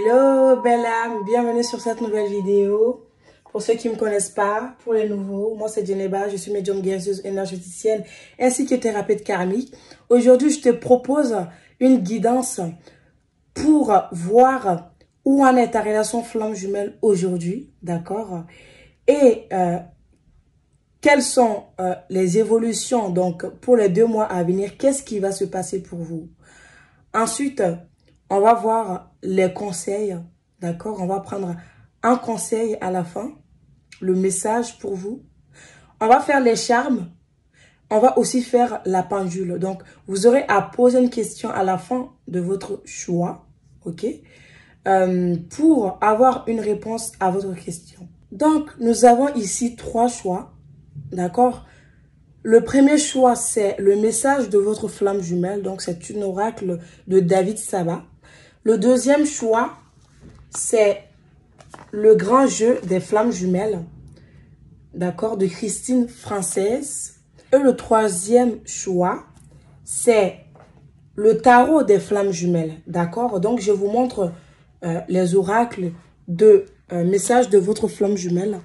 Hello belle âme, bienvenue sur cette nouvelle vidéo. Pour ceux qui ne me connaissent pas, pour les nouveaux, moi c'est Djeneba, je suis médium guérisseuse énergéticienne ainsi que thérapeute karmique. Aujourd'hui je te propose une guidance pour voir où en est ta relation flamme jumelle aujourd'hui, d'accord? Et quelles sont les évolutions donc pour les 2 mois à venir, qu'est-ce qui va se passer pour vous? Ensuite, on va voir les conseils, d'accord? On va prendre un conseil à la fin, le message pour vous. On va faire les charmes. On va aussi faire la pendule. Donc, vous aurez à poser une question à la fin de votre choix, ok? Pour avoir une réponse à votre question. Donc, nous avons ici 3 choix, d'accord? Le premier choix, c'est le message de votre flamme jumelle. Donc, c'est une oracle de David Saba. Le deuxième choix, c'est le grand jeu des flammes jumelles. D'accord, de Christine Française. Et le troisième choix, c'est le tarot des flammes jumelles. D'accord, donc je vous montre les oracles de message de votre flamme jumelle.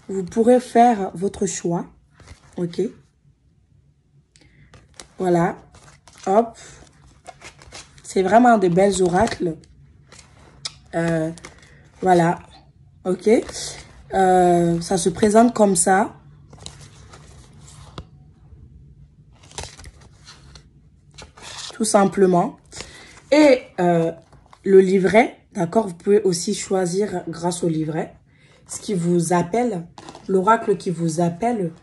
Vous pourrez faire votre choix. Ok. Voilà. Hop. C'est vraiment des belles oracles. Voilà. Ok. Ça se présente comme ça. Tout simplement. Et le livret, d'accord, vous pouvez aussi choisir grâce au livret ce qui vous appelle, l'oracle qui vous appelle.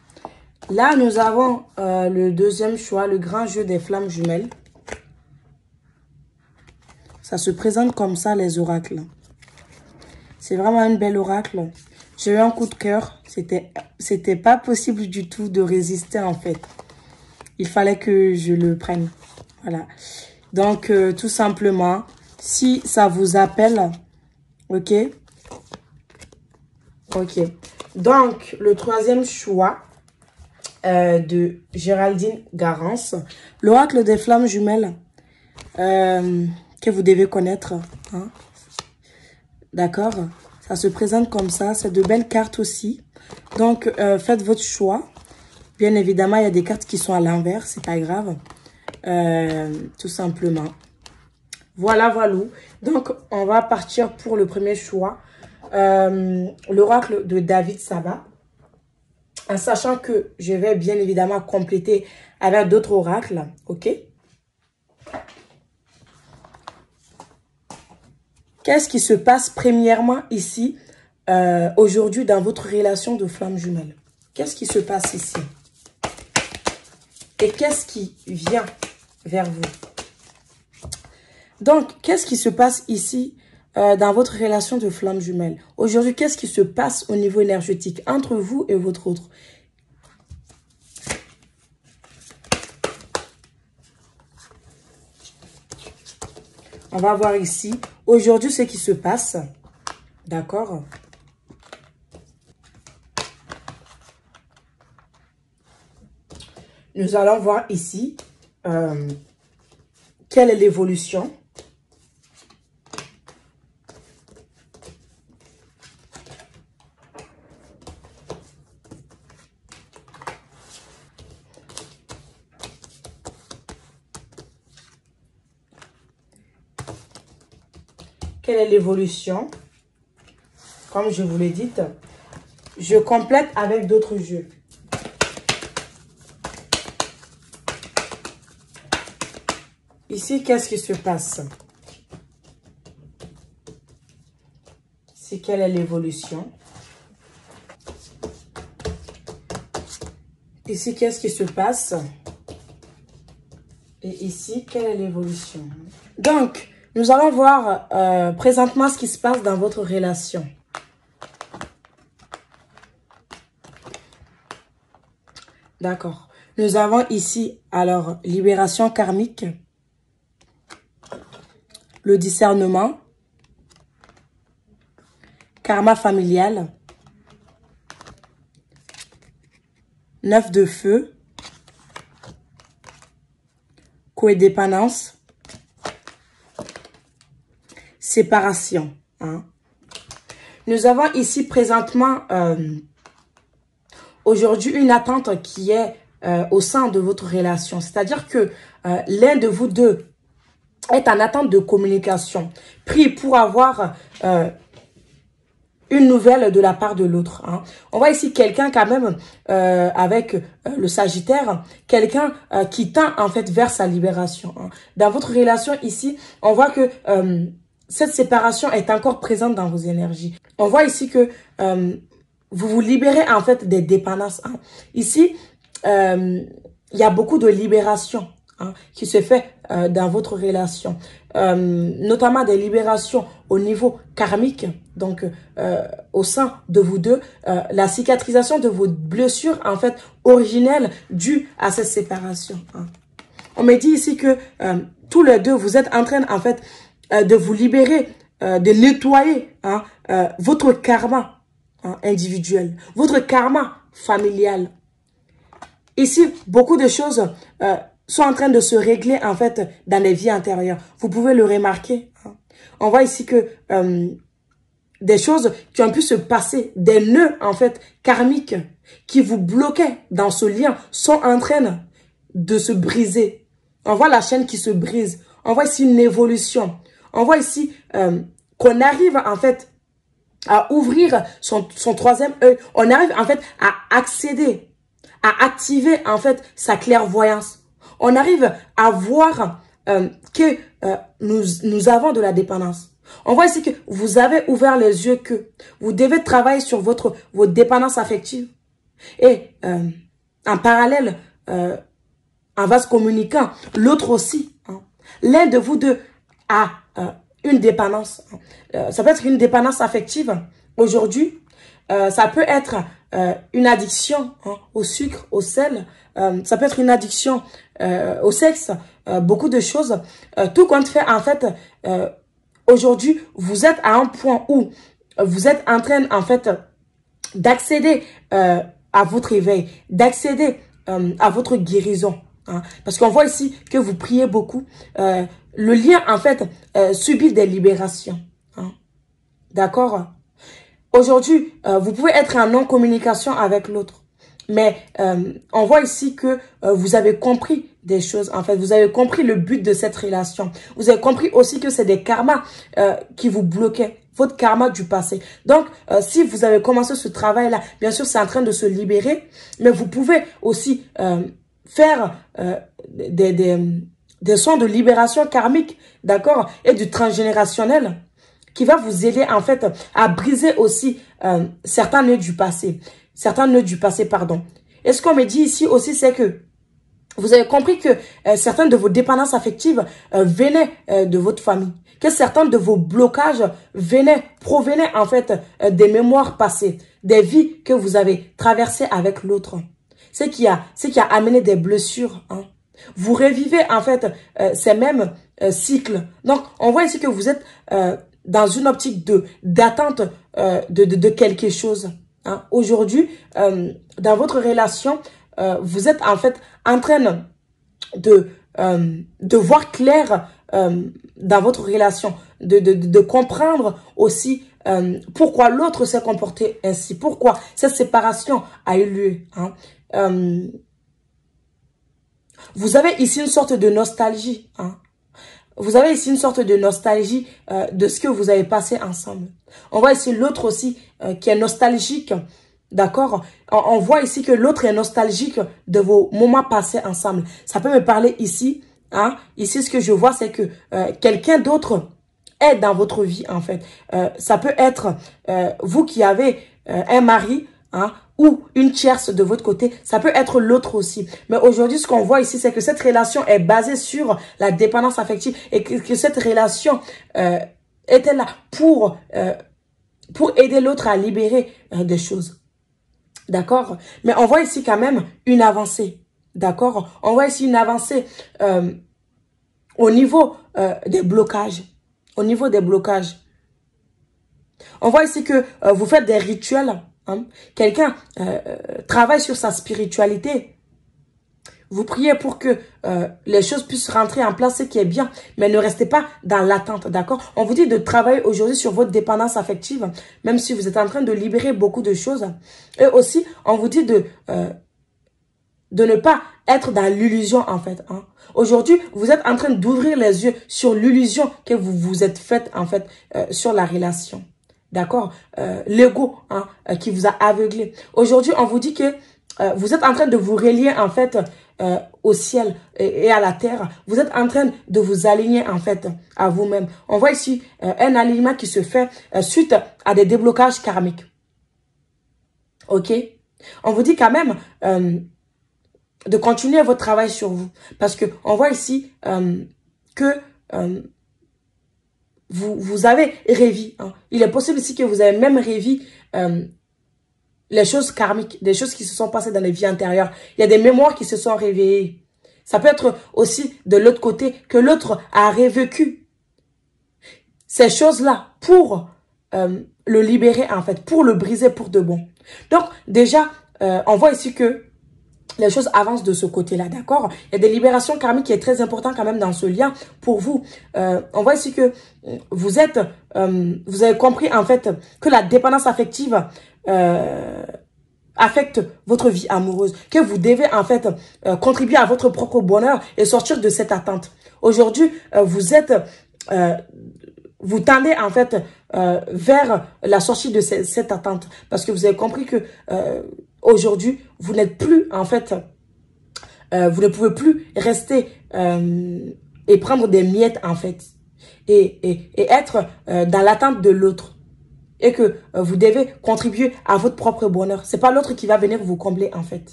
Là, nous avons le deuxième choix, le grand jeu des flammes jumelles. Ça se présente comme ça, les oracles. C'est vraiment un bel oracle. J'ai eu un coup de cœur. C'était pas possible du tout de résister, en fait. Il fallait que je le prenne. Voilà. Donc, tout simplement, si ça vous appelle, ok? Ok. Donc, le troisième choix de Géraldine Garance, l'oracle des flammes jumelles, que vous devez connaître. Hein? D'accord? Ça se présente comme ça. C'est de belles cartes aussi. Donc, faites votre choix. Bien évidemment, il y a des cartes qui sont à l'envers. C'est pas grave. Tout simplement. Voilà, voilà. Donc, on va partir pour le premier choix. L'oracle de David Saba. En sachant que je vais bien évidemment compléter avec d'autres oracles. Ok? Qu'est-ce qui se passe premièrement ici, aujourd'hui, dans votre relation de flamme jumelle? Qu'est-ce qui se passe ici? Et qu'est-ce qui vient vers vous? Donc, qu'est-ce qui se passe ici dans votre relation de flamme jumelle? Aujourd'hui, qu'est-ce qui se passe au niveau énergétique entre vous et votre autre? On va voir ici, aujourd'hui, ce qui se passe. D'accord? Nous allons voir ici quelle est l'évolution. Quelle est l'évolution? Comme je vous l'ai dit, je complète avec d'autres jeux. Ici, qu'est-ce qui se passe? Ici, quelle est l'évolution? Ici, qu'est-ce qui se passe? Et ici, quelle est l'évolution? Donc, nous allons voir présentement ce qui se passe dans votre relation. D'accord. Nous avons ici, alors, libération karmique, le discernement, karma familial, 9 de feu, codépendance, séparation. Hein. Nous avons ici présentement, aujourd'hui, une attente qui est au sein de votre relation. C'est-à-dire que l'un de vous deux est en attente de communication. Prie pour avoir une nouvelle de la part de l'autre. Hein. On voit ici quelqu'un quand même avec le Sagittaire, quelqu'un qui tend en fait vers sa libération. Hein. Dans votre relation ici, on voit que cette séparation est encore présente dans vos énergies. On voit ici que vous vous libérez en fait des dépendances. Hein. Ici, il y a beaucoup de libération hein, qui se fait dans votre relation. Notamment des libérations au niveau karmique, donc au sein de vous deux, la cicatrisation de vos blessures en fait originelles dues à cette séparation. Hein. On me dit ici que tous les deux, vous êtes en train en fait de vous libérer, de nettoyer hein, votre karma hein, individuel, votre karma familial. Ici, beaucoup de choses sont en train de se régler en fait dans les vies antérieures. Vous pouvez le remarquer. Hein. On voit ici que des choses qui ont pu se passer, des nœuds en fait karmiques qui vous bloquaient dans ce lien sont en train de se briser. On voit la chaîne qui se brise. On voit ici une évolution. On voit ici qu'on arrive en fait à ouvrir son troisième œil. On arrive en fait à accéder, à activer en fait sa clairvoyance. On arrive à voir que nous avons de la dépendance. On voit ici que vous avez ouvert les yeux que vous devez travailler sur votre dépendance affective. Et en parallèle, en vase communicant, l'autre aussi. Hein. L'un de vous deux a une dépendance. Ça peut être une dépendance affective aujourd'hui. Ça peut être une addiction hein, au sucre, au sel. Ça peut être une addiction au sexe. Beaucoup de choses. Tout compte fait, en fait, aujourd'hui, vous êtes à un point où vous êtes en train, en fait, d'accéder à votre éveil, d'accéder à votre guérison. Hein, parce qu'on voit ici que vous priez beaucoup. Le lien, en fait, subit des libérations. Hein, d'accord? Aujourd'hui, vous pouvez être en non-communication avec l'autre. Mais on voit ici que vous avez compris des choses. En fait, vous avez compris le but de cette relation. Vous avez compris aussi que c'est des karmas qui vous bloquaient. Votre karma du passé. Donc, si vous avez commencé ce travail-là, bien sûr, c'est en train de se libérer. Mais vous pouvez aussi faire des soins de libération karmique, d'accord, et du transgénérationnel qui va vous aider en fait à briser aussi certains nœuds du passé. Pardon. Et ce qu'on me dit ici aussi, c'est que vous avez compris que certaines de vos dépendances affectives venaient de votre famille. Que certains de vos blocages provenaient en fait des mémoires passées, des vies que vous avez traversées avec l'autre. C'est qui a amené des blessures. Hein. Vous revivez en fait ces mêmes cycles. Donc, on voit ici que vous êtes dans une optique d'attente de quelque chose. Hein. Aujourd'hui, dans votre relation, vous êtes en fait en train de voir clair dans votre relation, de comprendre aussi pourquoi l'autre s'est comporté ainsi, pourquoi cette séparation a eu lieu. Hein. Vous avez ici une sorte de nostalgie. Hein. Vous avez ici une sorte de nostalgie de ce que vous avez passé ensemble. On voit ici l'autre aussi qui est nostalgique. D'accord? On voit ici que l'autre est nostalgique de vos moments passés ensemble. Ça peut me parler ici. Hein? Ici, ce que je vois, c'est que quelqu'un d'autre est dans votre vie, en fait. Ça peut être vous qui avez un mari, hein, ou une tierce de votre côté. Ça peut être l'autre aussi. Mais aujourd'hui, ce qu'on voit ici, c'est que cette relation est basée sur la dépendance affective et que cette relation était là pour aider l'autre à libérer des choses. D'accord? Mais on voit ici quand même une avancée. D'accord? On voit ici une avancée au niveau des blocages. Au niveau des blocages. On voit ici que vous faites des rituels. Hein? Quelqu'un travaille sur sa spiritualité. Vous priez pour que les choses puissent rentrer en place, ce qui est bien. Mais ne restez pas dans l'attente, d'accord? On vous dit de travailler aujourd'hui sur votre dépendance affective, même si vous êtes en train de libérer beaucoup de choses. Et aussi, on vous dit de ne pas être dans l'illusion, en fait. Hein. Aujourd'hui, vous êtes en train d'ouvrir les yeux sur l'illusion que vous vous êtes faite, en fait, sur la relation. D'accord? L'ego hein, qui vous a aveuglé. Aujourd'hui, on vous dit que vous êtes en train de vous relier, en fait, au ciel et à la terre. Vous êtes en train de vous aligner, en fait, à vous-même. On voit ici un alignement qui se fait suite à des déblocages karmiques. OK? On vous dit quand même de continuer votre travail sur vous. Parce que on voit ici que vous avez révi. Hein. Il est possible ici que vous avez même révi les choses karmiques, des choses qui se sont passées dans les vies antérieures. Il y a des mémoires qui se sont réveillées. Ça peut être aussi de l'autre côté que l'autre a revécu ces choses-là pour le libérer en fait, pour le briser pour de bon. Donc déjà, on voit ici que les choses avancent de ce côté-là, d'accord? Il y a des libérations karmiques qui est très important quand même dans ce lien pour vous. On voit ici que vous avez compris en fait que la dépendance affective affecte votre vie amoureuse, que vous devez en fait contribuer à votre propre bonheur et sortir de cette attente. Aujourd'hui, vous tendez en fait vers la sortie de cette attente parce que vous avez compris que aujourd'hui, vous n'êtes plus, en fait, vous ne pouvez plus rester et prendre des miettes, en fait, et être dans l'attente de l'autre. Et que vous devez contribuer à votre propre bonheur. C'est pas l'autre qui va venir vous combler, en fait.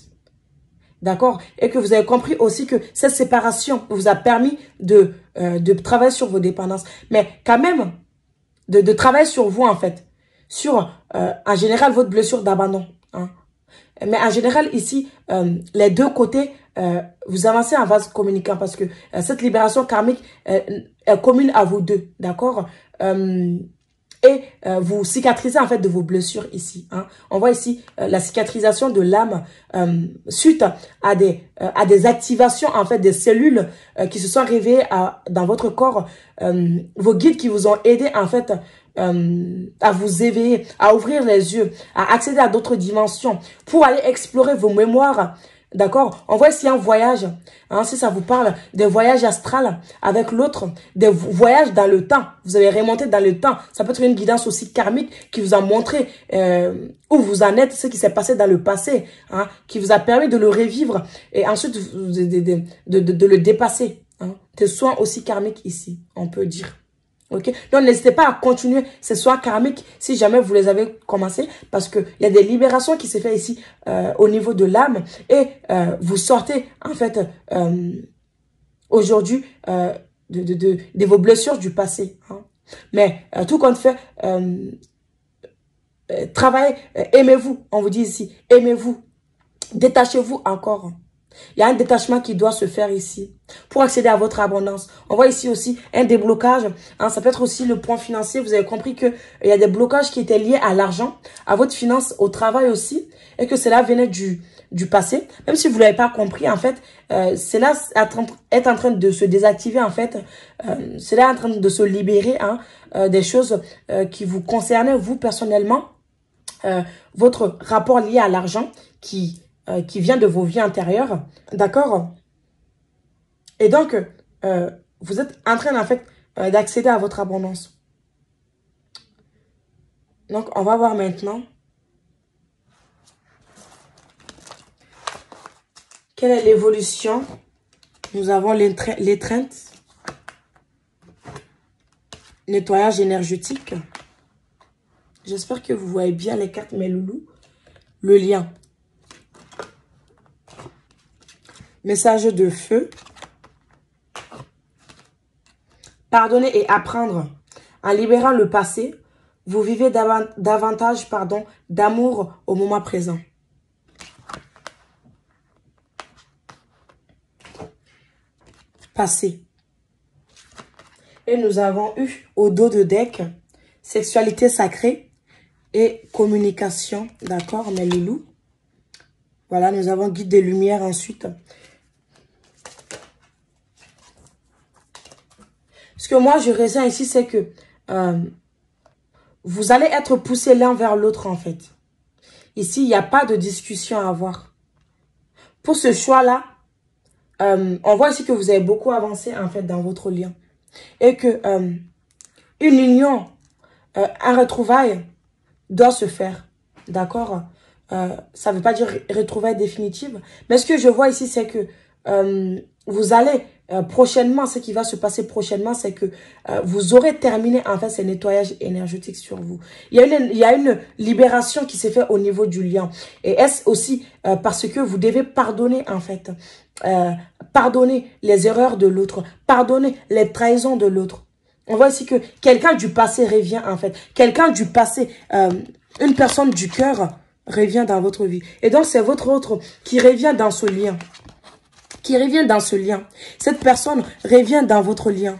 D'accord? Et que vous avez compris aussi que cette séparation vous a permis de travailler sur vos dépendances. Mais quand même, de travailler sur vous, en fait. Sur, en général, votre blessure d'abandon. Hein. Mais en général, ici, les deux côtés, vous avancez en vase communicant parce que cette libération karmique est commune à vous deux, d'accord? Et vous cicatrisez en fait de vos blessures ici. Hein. On voit ici la cicatrisation de l'âme suite à des activations en fait des cellules qui se sont réveillées dans votre corps. Vos guides qui vous ont aidé en fait à vous éveiller, à ouvrir les yeux, à accéder à d'autres dimensions pour aller explorer vos mémoires. D'accord? On voit ici un voyage, hein, si ça vous parle, des voyages astrales avec l'autre, des voyages dans le temps. Vous avez remonté dans le temps. Ça peut être une guidance aussi karmique qui vous a montré où vous en êtes, ce qui s'est passé dans le passé, hein, qui vous a permis de le revivre et ensuite de le dépasser. Hein. Des soins aussi karmiques ici, on peut dire. Okay? Donc, n'hésitez pas à continuer ces soins karmiques si jamais vous les avez commencés parce qu'il y a des libérations qui se font ici au niveau de l'âme et vous sortez en fait aujourd'hui de vos blessures du passé. Hein. Mais tout compte fait, travaillez, aimez-vous, on vous dit ici, aimez-vous, détachez-vous encore. Il y a un détachement qui doit se faire ici pour accéder à votre abondance. On voit ici aussi un déblocage. Hein, ça peut être aussi le point financier. Vous avez compris qu'il y a des blocages qui étaient liés à l'argent, à votre finance, au travail aussi. Et que cela venait du passé. Même si vous ne l'avez pas compris, en fait, cela est en train de se désactiver, en fait. Cela est en train de se libérer hein, des choses qui vous concernaient, vous, personnellement. Votre rapport lié à l'argent qui vient de vos vies antérieures, d'accord? Et donc, vous êtes en train, en fait, d'accéder à votre abondance. Donc, on va voir maintenant quelle est l'évolution. Nous avons l'étreinte, nettoyage énergétique. J'espère que vous voyez bien les cartes, mes loulous. Le lien. Message de feu. Pardonner et apprendre. En libérant le passé, vous vivez davantage d'amour au moment présent. Passé. Et nous avons eu au dos de deck sexualité sacrée et communication. D'accord, mes loulous. Voilà, nous avons guide des lumières ensuite. Ce que moi, je ressens ici, c'est que vous allez être poussés l'un vers l'autre, en fait. Ici, il n'y a pas de discussion à avoir. Pour ce choix-là, on voit ici que vous avez beaucoup avancé, en fait, dans votre lien. Et que une union, un retrouvaille doit se faire. D'accord? Ça ne veut pas dire retrouvaille définitive. Mais ce que je vois ici, c'est que vous allez prochainement, ce qui va se passer prochainement, c'est que vous aurez terminé en fait ce nettoyage énergétique sur vous. Il y a une libération qui s'est faite au niveau du lien. Et est-ce aussi parce que vous devez pardonner en fait. Pardonner les erreurs de l'autre. Pardonner les trahisons de l'autre. On voit ici que quelqu'un du passé revient en fait. Quelqu'un du passé, une personne du cœur revient dans votre vie. Et donc c'est votre autre qui revient dans ce lien. Qui revient dans ce lien. Cette personne revient dans votre lien.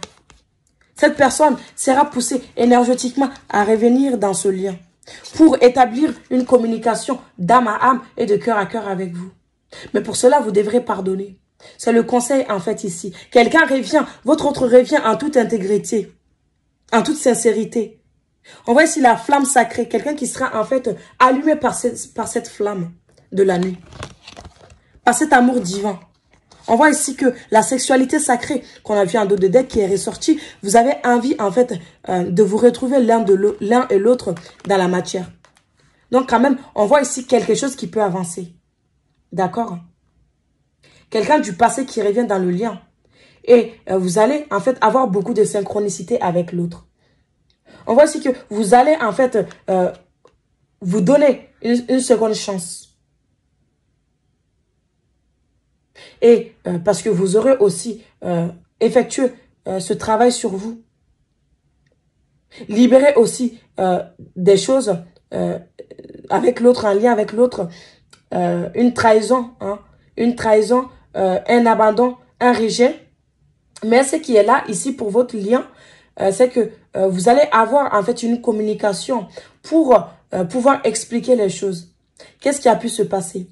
Cette personne sera poussée énergétiquement à revenir dans ce lien pour établir une communication d'âme à âme et de cœur à cœur avec vous. Mais pour cela, vous devrez pardonner. C'est le conseil en fait ici. Quelqu'un revient, votre autre revient en toute intégrité, en toute sincérité. On voit ici la flamme sacrée, quelqu'un qui sera en fait allumé par cette flamme de la nuit, par cet amour divin. On voit ici que la sexualité sacrée qu'on a vu en dos de deck qui est ressortie, vous avez envie en fait de vous retrouver l'un et l'autre dans la matière. Donc quand même, on voit ici quelque chose qui peut avancer. D'accord? Quelqu'un du passé qui revient dans le lien. Et vous allez en fait avoir beaucoup de synchronicité avec l'autre. On voit ici que vous allez en fait vous donner une seconde chance. Et parce que vous aurez aussi effectué ce travail sur vous. Libérez aussi des choses avec l'autre, en lien avec l'autre. Une trahison, hein, un abandon, un rejet. Mais ce qui est là, ici, pour votre lien, c'est que vous allez avoir en fait une communication pour pouvoir expliquer les choses. Qu'est-ce qui a pu se passer?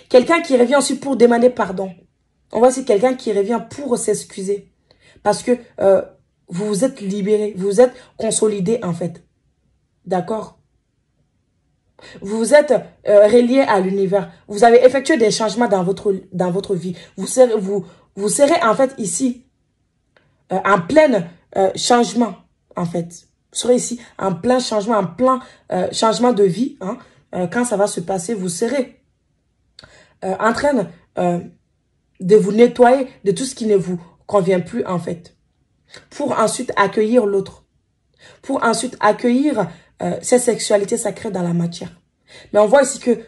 Quelqu'un qui revient aussi pour demander pardon. On voit aussi quelqu'un qui revient pour s'excuser. Parce que vous vous êtes libéré, vous vous êtes consolidé en fait. D'accord? Vous vous êtes relié à l'univers. Vous avez effectué des changements dans votre vie. Vous serez en fait ici en plein changement en fait. Vous serez ici en plein changement, en plein changement de vie. Hein. Quand ça va se passer, vous serez en train de vous nettoyer de tout ce qui ne vous convient plus en fait. Pour ensuite accueillir l'autre. Pour ensuite accueillir cette sexualité sacrée dans la matière. Mais on voit ici que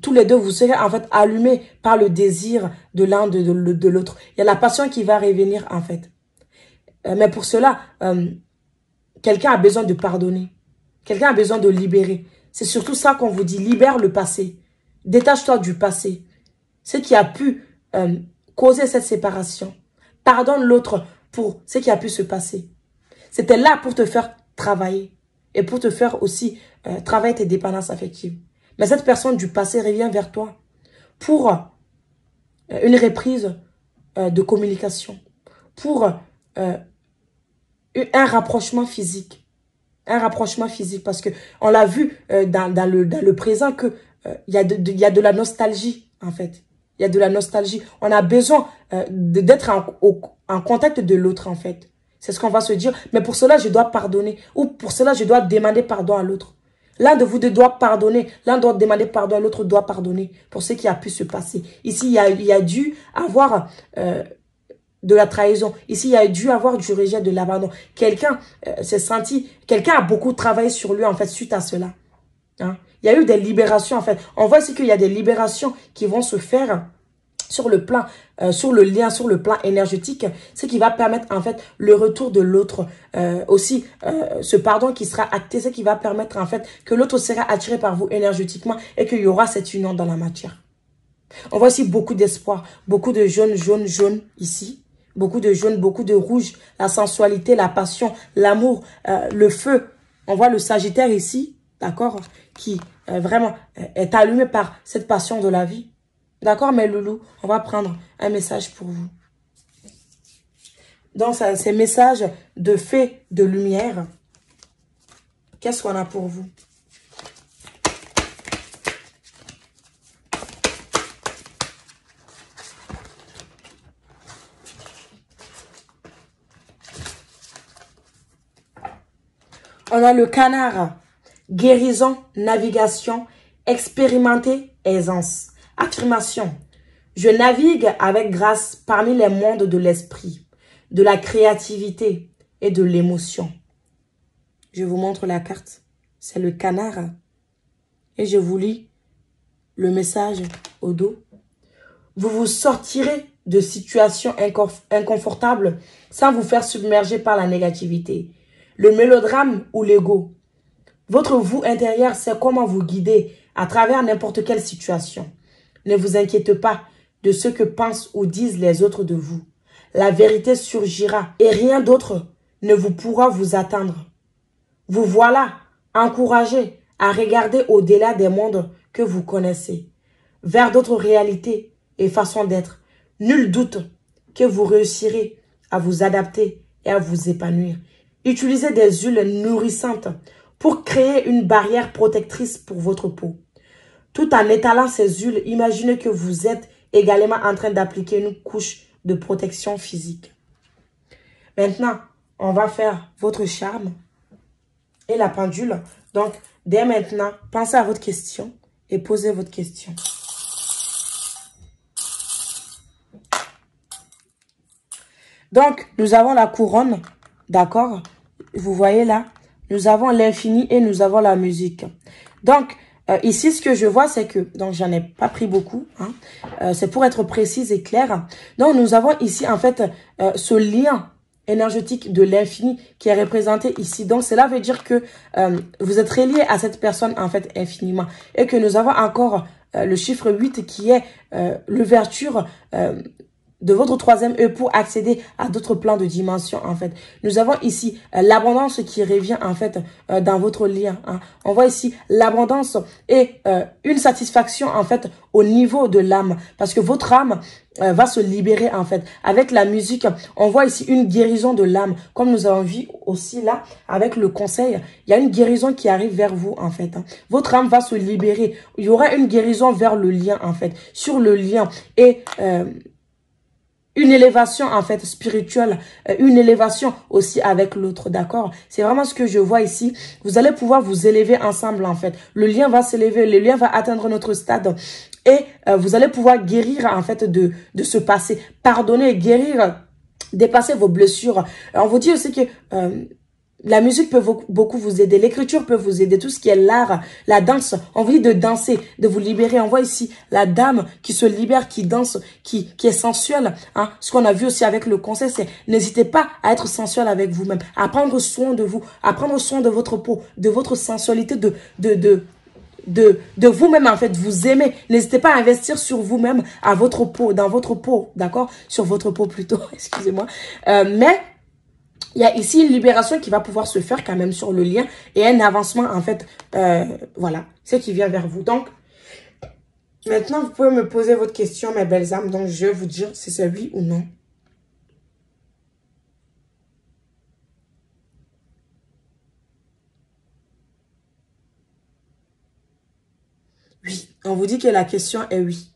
tous les deux, vous serez en fait allumés par le désir de l'un de l'autre. Il y a la passion qui va revenir en fait. Mais pour cela, quelqu'un a besoin de pardonner. Quelqu'un a besoin de libérer. C'est surtout ça qu'on vous dit. Libère le passé. Détache-toi du passé. Ce qui a pu causer cette séparation. Pardonne l'autre pour ce qui a pu se passer. C'était là pour te faire travailler. Et pour te faire aussi travailler tes dépendances affectives. Mais cette personne du passé revient vers toi pour une reprise de communication. Pour un rapprochement physique. Un rapprochement physique. Parce que on l'a vu dans le présent que il y a de la nostalgie en fait. Il y a de la nostalgie. On a besoin d'être en contact de l'autre en fait. C'est ce qu'on va se dire. Mais pour cela, je dois pardonner. Ou pour cela, je dois demander pardon à l'autre. L'un de vous deux doit pardonner. L'un doit demander pardon à l'autre, doit pardonner pour ce qui a pu se passer. Ici, il y a dû avoir de la trahison. Ici, il y a dû avoir du rejet, de l'abandon. Quelqu'un s'est senti... Quelqu'un a beaucoup travaillé sur lui, en fait, suite à cela. Hein? Il y a eu des libérations, en fait. On voit ici qu'il y a des libérations qui vont se faire sur le plan, sur le lien, sur le plan énergétique, ce qui va permettre en fait le retour de l'autre, aussi ce pardon qui sera acté, ce qui va permettre en fait que l'autre sera attiré par vous énergétiquement et qu'il y aura cette union dans la matière. On voit aussi beaucoup d'espoir, beaucoup de jaune ici, beaucoup de jaune, beaucoup de rouge, la sensualité, la passion, l'amour, le feu. On voit le Sagittaire ici, d'accord, qui vraiment est allumé par cette passion de la vie. D'accord, mes loulous, on va prendre un message pour vous. dans ces messages de fée de lumière, qu'est-ce qu'on a pour vous? On a le canard, guérison, navigation, expérimenter, aisance. Affirmation, je navigue avec grâce parmi les mondes de l'esprit, de la créativité et de l'émotion. Je vous montre la carte, c'est le canard. Et je vous lis le message au dos. Vous vous sortirez de situations inconfortables sans vous faire submerger par la négativité, le mélodrame ou l'ego. Votre vous intérieur sait comment vous guider à travers n'importe quelle situation. Ne vous inquiétez pas de ce que pensent ou disent les autres de vous. La vérité surgira et rien d'autre ne vous pourra vous atteindre. Vous voilà encouragé à regarder au-delà des mondes que vous connaissez, vers d'autres réalités et façons d'être. Nul doute que vous réussirez à vous adapter et à vous épanouir. Utilisez des huiles nourrissantes pour créer une barrière protectrice pour votre peau. Tout en étalant ces huiles, imaginez que vous êtes également en train d'appliquer une couche de protection physique. Maintenant, on va faire votre charme et la pendule. Donc, dès maintenant, pensez à votre question et posez votre question. Donc, nous avons la couronne, d'accord? Vous voyez là, nous avons l'infini et nous avons la musique. Donc, ici, ce que je vois, c'est que, donc j'en ai pas pris beaucoup, hein, c'est pour être précise et claire. Donc, nous avons ici, en fait, ce lien énergétique de l'infini qui est représenté ici. Donc, cela veut dire que vous êtes relié à cette personne, en fait, infiniment. Et que nous avons encore le chiffre 8 qui est l'ouverture de votre troisième œil pour accéder à d'autres plans de dimension, en fait. Nous avons ici l'abondance qui revient, en fait, dans votre lien. Hein. On voit ici l'abondance et une satisfaction, en fait, au niveau de l'âme. Parce que votre âme va se libérer, en fait. Avec la musique, on voit ici une guérison de l'âme. Comme nous avons vu aussi là, avec le conseil, il y a une guérison qui arrive vers vous, en fait. Hein. Votre âme va se libérer. Il y aura une guérison vers le lien, en fait. Sur le lien. Et une élévation, en fait, spirituelle, une élévation aussi avec l'autre, d'accord? C'est vraiment ce que je vois ici. Vous allez pouvoir vous élever ensemble, en fait. Le lien va s'élever, le lien va atteindre notre stade. Et vous allez pouvoir guérir, en fait, de ce passé. Pardonner, guérir, dépasser vos blessures. On vous dit aussi que la musique peut beaucoup vous aider. L'écriture peut vous aider. Tout ce qui est l'art, la danse. On vous dit de danser, de vous libérer. On voit ici la dame qui se libère, qui danse, qui est sensuelle. Hein. Ce qu'on a vu aussi avec le conseil, c'est n'hésitez pas à être sensuel avec vous-même. À prendre soin de vous. À prendre soin de votre peau, de votre sensualité, de vous-même, en fait, vous aimez. N'hésitez pas à investir sur vous-même, à votre peau, dans votre peau, d'accord? Sur votre peau plutôt, excusez-moi. Mais il y a ici une libération qui va pouvoir se faire quand même sur le lien et un avancement, en fait, voilà, ce qui vient vers vous. Donc, maintenant, vous pouvez me poser votre question, mes belles âmes. Donc, je vais vous dire si c'est oui ou non. Oui, on vous dit que la question est oui.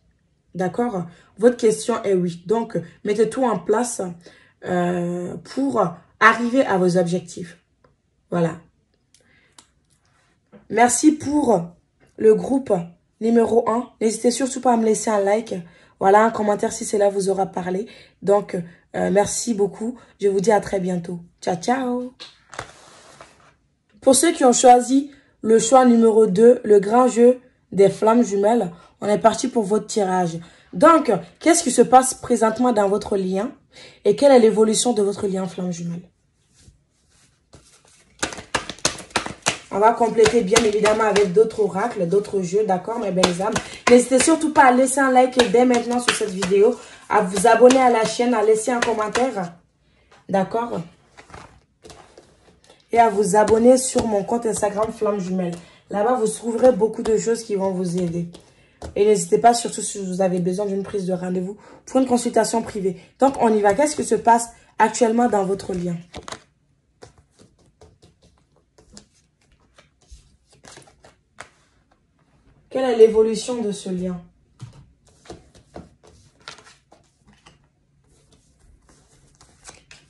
D'accord? Votre question est oui. Donc, mettez tout en place pour arriver à vos objectifs. Voilà. Merci pour le groupe numéro 1. N'hésitez surtout pas à me laisser un like. Voilà, un commentaire si cela vous aura parlé. Donc, merci beaucoup. Je vous dis à très bientôt. Ciao, ciao. Pour ceux qui ont choisi le choix numéro 2, le grand jeu des flammes jumelles, on est parti pour votre tirage. Donc, qu'est-ce qui se passe présentement dans votre lien et quelle est l'évolution de votre lien flamme jumelle? On va compléter bien évidemment avec d'autres oracles, d'autres jeux, d'accord mes belles âmes. N'hésitez surtout pas à laisser un like dès maintenant sur cette vidéo, à vous abonner à la chaîne, à laisser un commentaire, d'accord? Et à vous abonner sur mon compte Instagram Flamme Jumelle. Là-bas, vous trouverez beaucoup de choses qui vont vous aider. Et n'hésitez pas, surtout si vous avez besoin d'une prise de rendez-vous pour une consultation privée. Donc, on y va. Qu'est-ce qui se passe actuellement dans votre lien? Quelle est l'évolution de ce lien?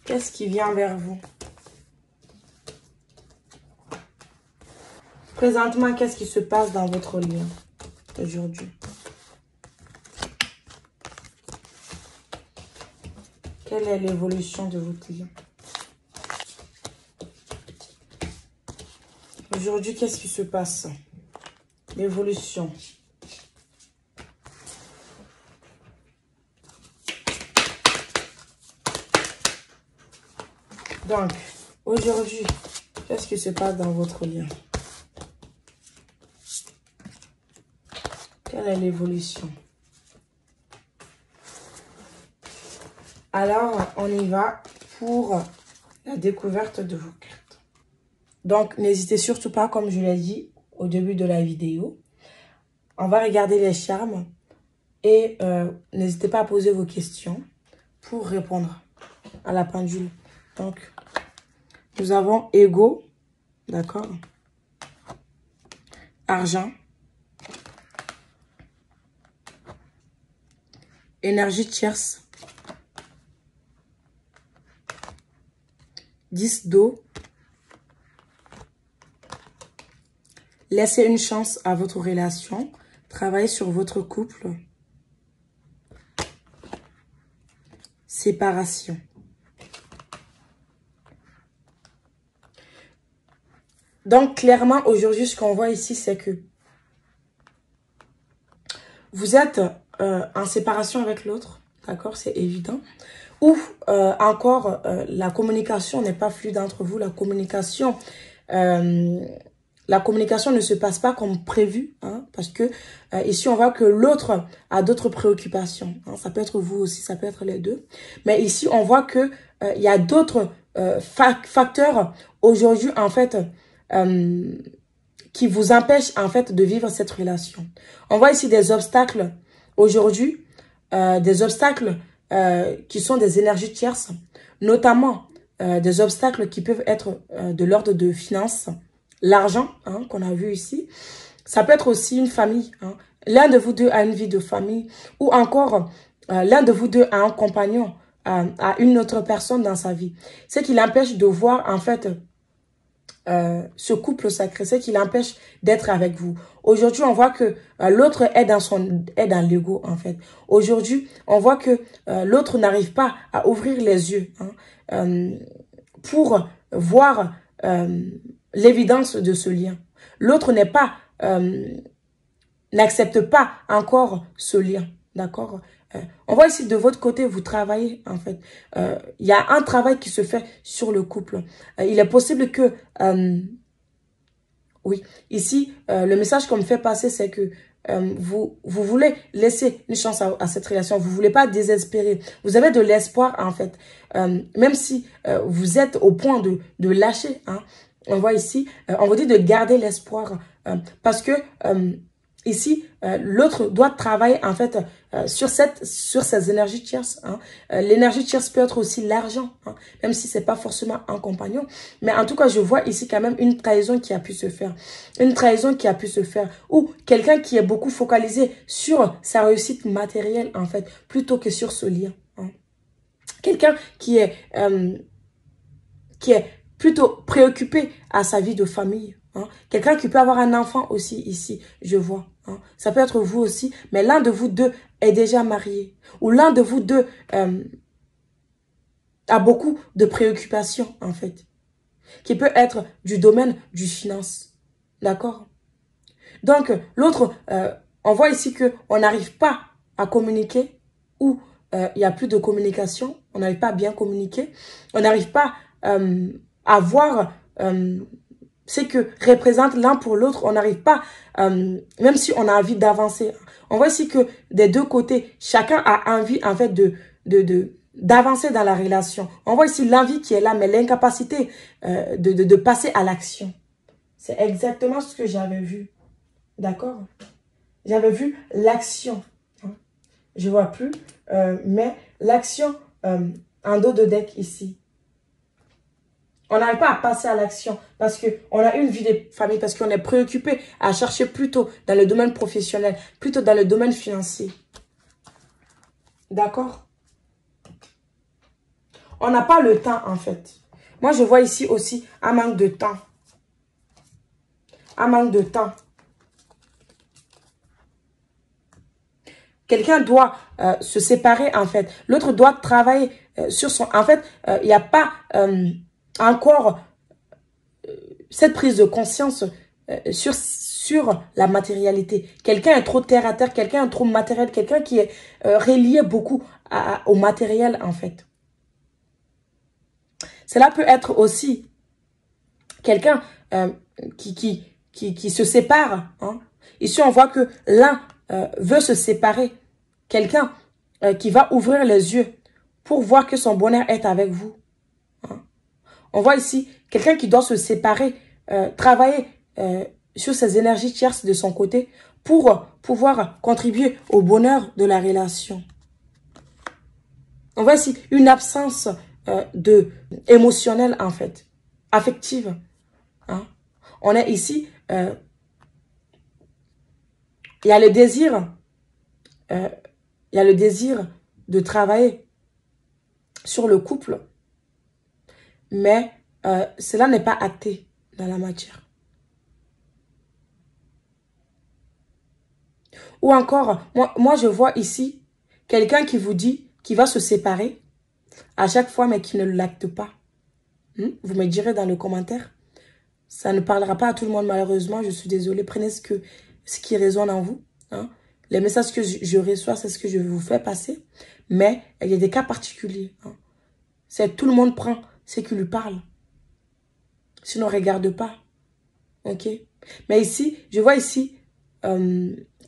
Qu'est-ce qui vient vers vous? Présentement, qu'est-ce qui se passe dans votre lien aujourd'hui? Quelle est l'évolution de votre lien? Aujourd'hui, qu'est-ce qui se passe? L'évolution. Donc, aujourd'hui, qu'est-ce qui se passe dans votre lien? Quelle est l'évolution? Alors, on y va pour la découverte de vos cartes. Donc, n'hésitez surtout pas, comme je l'ai dit au début de la vidéo, on va regarder les charmes et n'hésitez pas à poser vos questions pour répondre à la pendule. Donc, nous avons ego, d'accord? Argent. Énergie tierce. 10 d'eau. Laissez une chance à votre relation. Travaillez sur votre couple. Séparation. Donc, clairement, aujourd'hui, ce qu'on voit ici, c'est que vous êtes en séparation avec l'autre. D'accord? C'est évident. Ou encore, la communication n'est pas fluide entre vous. La communication ne se passe pas comme prévu. Hein, parce que ici, on voit que l'autre a d'autres préoccupations. Hein, ça peut être vous aussi, ça peut être les deux. Mais ici, on voit que il y a d'autres facteurs aujourd'hui, en fait, qui vous empêchent, en fait, de vivre cette relation. On voit ici des obstacles aujourd'hui, des obstacles qui sont des énergies tierces, notamment des obstacles qui peuvent être de l'ordre de finances, l'argent, hein, qu'on a vu ici. Ça peut être aussi une famille. Hein. L'un de vous deux a une vie de famille, ou encore l'un de vous deux a un compagnon, a une autre personne dans sa vie. Ce qui l'empêche de voir, en fait, ce couple sacré, ce qui l'empêche d'être avec vous. Aujourd'hui, on voit que l'autre est dans l'ego, en fait. Aujourd'hui, on voit que l'autre n'arrive pas à ouvrir les yeux, hein, pour voir l'évidence de ce lien. L'autre n'accepte pas encore ce lien, d'accord? On voit ici de votre côté, vous travaillez, en fait. Il y a un travail qui se fait sur le couple. Il est possible que, oui, ici, le message qu'on me fait passer, c'est que vous voulez laisser une chance à cette relation. Vous voulez pas désespérer. Vous avez de l'espoir, en fait. Même si vous êtes au point de lâcher, hein. On voit ici, on vous dit de garder l'espoir. Parce que ici, l'autre doit travailler, en fait, sur ces énergies tierces. Hein. L'énergie tierce peut être aussi l'argent, hein, même si c'est pas forcément un compagnon. Mais en tout cas, je vois ici quand même une trahison qui a pu se faire. Une trahison qui a pu se faire. Ou quelqu'un qui est beaucoup focalisé sur sa réussite matérielle, en fait, plutôt que sur ce lien. Hein. Quelqu'un qui est plutôt préoccupé à sa vie de famille. Hein. Quelqu'un qui peut avoir un enfant aussi ici, je vois. Hein. Ça peut être vous aussi, mais l'un de vous deux est déjà marié. Ou l'un de vous deux a beaucoup de préoccupations, en fait. Qui peut être du domaine du finance. D'accord? Donc, l'autre, on voit ici qu'on n'arrive pas à communiquer ou il n'y a plus de communication. On n'arrive pas à bien communiquer. On n'arrive pas à voir ce que représente l'un pour l'autre. On n'arrive pas, même si on a envie d'avancer. On voit ici que des deux côtés, chacun a envie en fait d'avancer dans la relation. On voit ici l'envie qui est là, mais l'incapacité de passer à l'action. C'est exactement ce que j'avais vu. D'accord? J'avais vu l'action. Hein. Je vois plus. Mais l'action en dos de deck ici. On n'arrive pas à passer à l'action parce qu'on a une vie de famille, parce qu'on est préoccupé à chercher plutôt dans le domaine professionnel, plutôt dans le domaine financier. D'accord? On n'a pas le temps en fait. Moi, je vois ici aussi un manque de temps. Un manque de temps. Quelqu'un doit se séparer en fait. L'autre doit travailler sur son... En fait, il n'y a pas encore cette prise de conscience sur la matérialité. Quelqu'un est trop terre à terre, quelqu'un est trop matériel, quelqu'un qui est relié beaucoup au matériel en fait. Cela peut être aussi quelqu'un qui se sépare. Hein. Ici, on voit que l'un veut se séparer. Quelqu'un qui va ouvrir les yeux pour voir que son bonheur est avec vous. Hein. On voit ici quelqu'un qui doit se séparer, travailler sur ses énergies tierces de son côté pour pouvoir contribuer au bonheur de la relation. On voit ici une absence émotionnelle en fait, affective. Hein. On est ici, il y a le désir, de travailler sur le couple, mais cela n'est pas acté dans la matière. Ou encore, moi je vois ici quelqu'un qui vous dit qu'il va se séparer à chaque fois, mais qui ne l'acte pas. Vous me direz dans le commentaire. Ça ne parlera pas à tout le monde, malheureusement. Je suis désolée. Prenez ce qui résonne en vous. Hein. Les messages que je reçois, c'est ce que je vous fais passer. Mais il y a des cas particuliers. Hein. C'est tout le monde prend ce qui lui parle. Sinon, ne regarde pas. Ok? Mais ici, je vois ici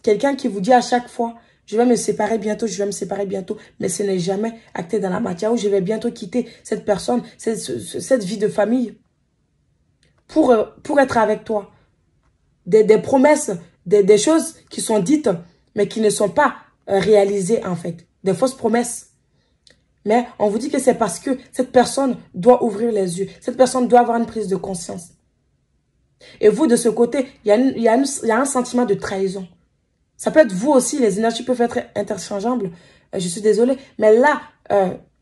quelqu'un qui vous dit à chaque fois, je vais me séparer bientôt, je vais me séparer bientôt. Mais ce n'est jamais acté dans la matière où je vais bientôt quitter cette personne, cette vie de famille. Pour être avec toi. Des promesses, des choses qui sont dites, mais qui ne sont pas réalisées en fait. Des fausses promesses. Mais on vous dit que c'est parce que cette personne doit ouvrir les yeux. Cette personne doit avoir une prise de conscience. Et vous, de ce côté, il y a un sentiment de trahison. Ça peut être vous aussi, les énergies peuvent être interchangeables. Je suis désolée. Mais là,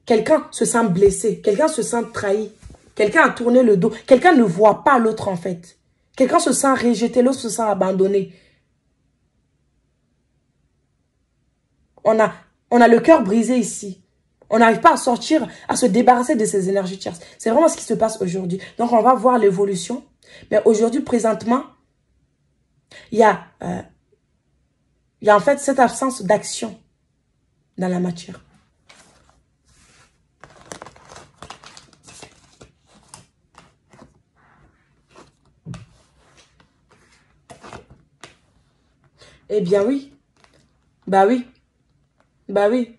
quelqu'un se sent blessé. Quelqu'un se sent trahi. Quelqu'un a tourné le dos. Quelqu'un ne voit pas l'autre en fait. Quelqu'un se sent rejeté, l'autre se sent abandonné. On a le cœur brisé ici. On n'arrive pas à sortir, à se débarrasser de ces énergies tierces. C'est vraiment ce qui se passe aujourd'hui. Donc, on va voir l'évolution. Mais aujourd'hui, présentement, il y a en fait cette absence d'action dans la matière. Eh bien oui. Bah oui. Bah oui.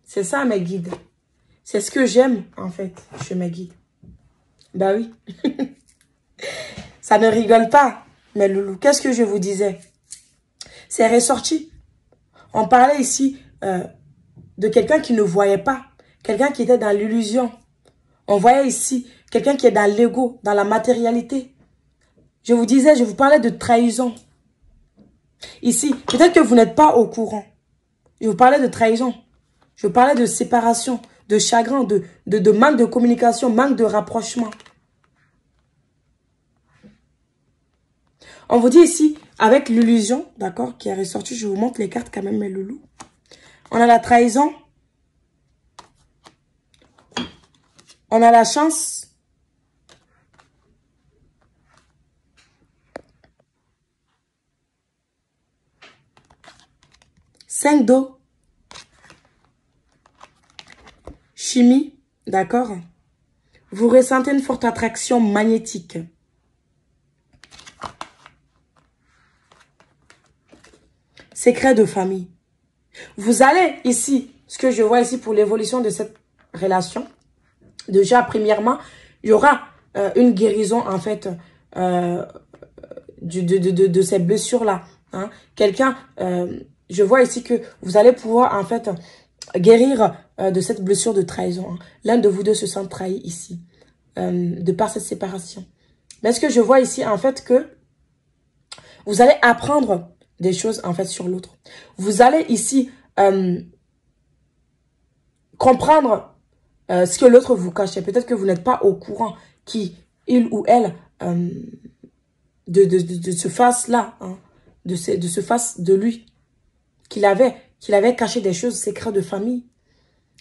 C'est ça mes guides. C'est ce que j'aime en fait chez mes guides. Bah oui. Ça ne rigole pas, mes loulous. Qu'est-ce que je vous disais? C'est ressorti. On parlait ici de quelqu'un qui ne voyait pas. Quelqu'un qui était dans l'illusion. On voyait ici quelqu'un qui est dans l'ego, dans la matérialité. Je vous disais, je vous parlais de trahison. Ici, peut-être que vous n'êtes pas au courant. Je vous parlais de trahison. Je vous parlais de séparation, de chagrin, de manque de communication, manque de rapprochement. On vous dit ici, avec l'illusion, d'accord, qui est ressortie, je vous montre les cartes quand même, mes loulous. On a la trahison. On a la chance. Cinq d'eau. Chimie, d'accord. Vous ressentez une forte attraction magnétique. Secret de famille. Vous allez ici, ce que je vois ici pour l'évolution de cette relation. Déjà, premièrement, il y aura une guérison en fait de ces blessures-là. Hein. Quelqu'un, je vois ici que vous allez pouvoir en fait guérir de cette blessure de trahison. Hein. L'un de vous deux se sent trahi ici, de par cette séparation. Mais ce que je vois ici, en fait, que vous allez apprendre des choses, en fait, sur l'autre. Vous allez ici comprendre ce que l'autre vous cache. Peut-être que vous n'êtes pas au courant qui, il ou elle, de ce face-là, hein, de ce face de lui, qu'il avait caché des choses, secrets de famille.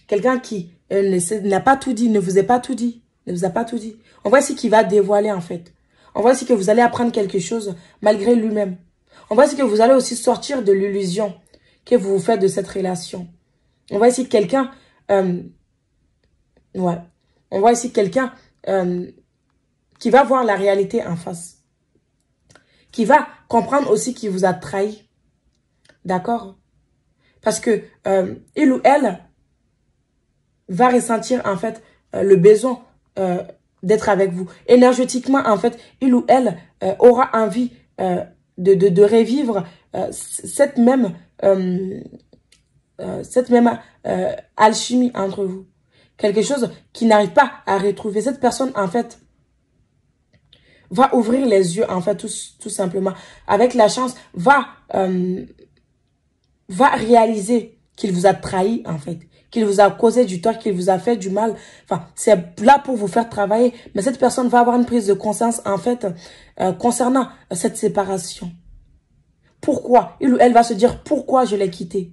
Quelqu'un qui n'a pas tout dit, ne vous a pas tout dit, ne vous a pas tout dit. On voit ici qu'il va dévoiler, en fait. On voit ici que vous allez apprendre quelque chose malgré lui-même. On voit ici que vous allez aussi sortir de l'illusion que vous vous faites de cette relation. On voit ici quelqu'un... ouais. On voit ici quelqu'un qui va voir la réalité en face. Qui va comprendre aussi qu'il vous a trahi. D'accord? Parce que il ou elle va ressentir en fait le besoin d'être avec vous. Énergétiquement, en fait, il ou elle aura envie de revivre cette même alchimie entre vous. Quelque chose qui n'arrive pas à retrouver. Cette personne, en fait, va ouvrir les yeux, en fait, tout simplement. Avec la chance, va réaliser qu'il vous a trahi, en fait. Qu'il vous a causé du tort, qu'il vous a fait du mal. Enfin, c'est là pour vous faire travailler. Mais cette personne va avoir une prise de conscience, en fait, concernant cette séparation. Pourquoi? Il ou elle va se dire, pourquoi je l'ai quitté?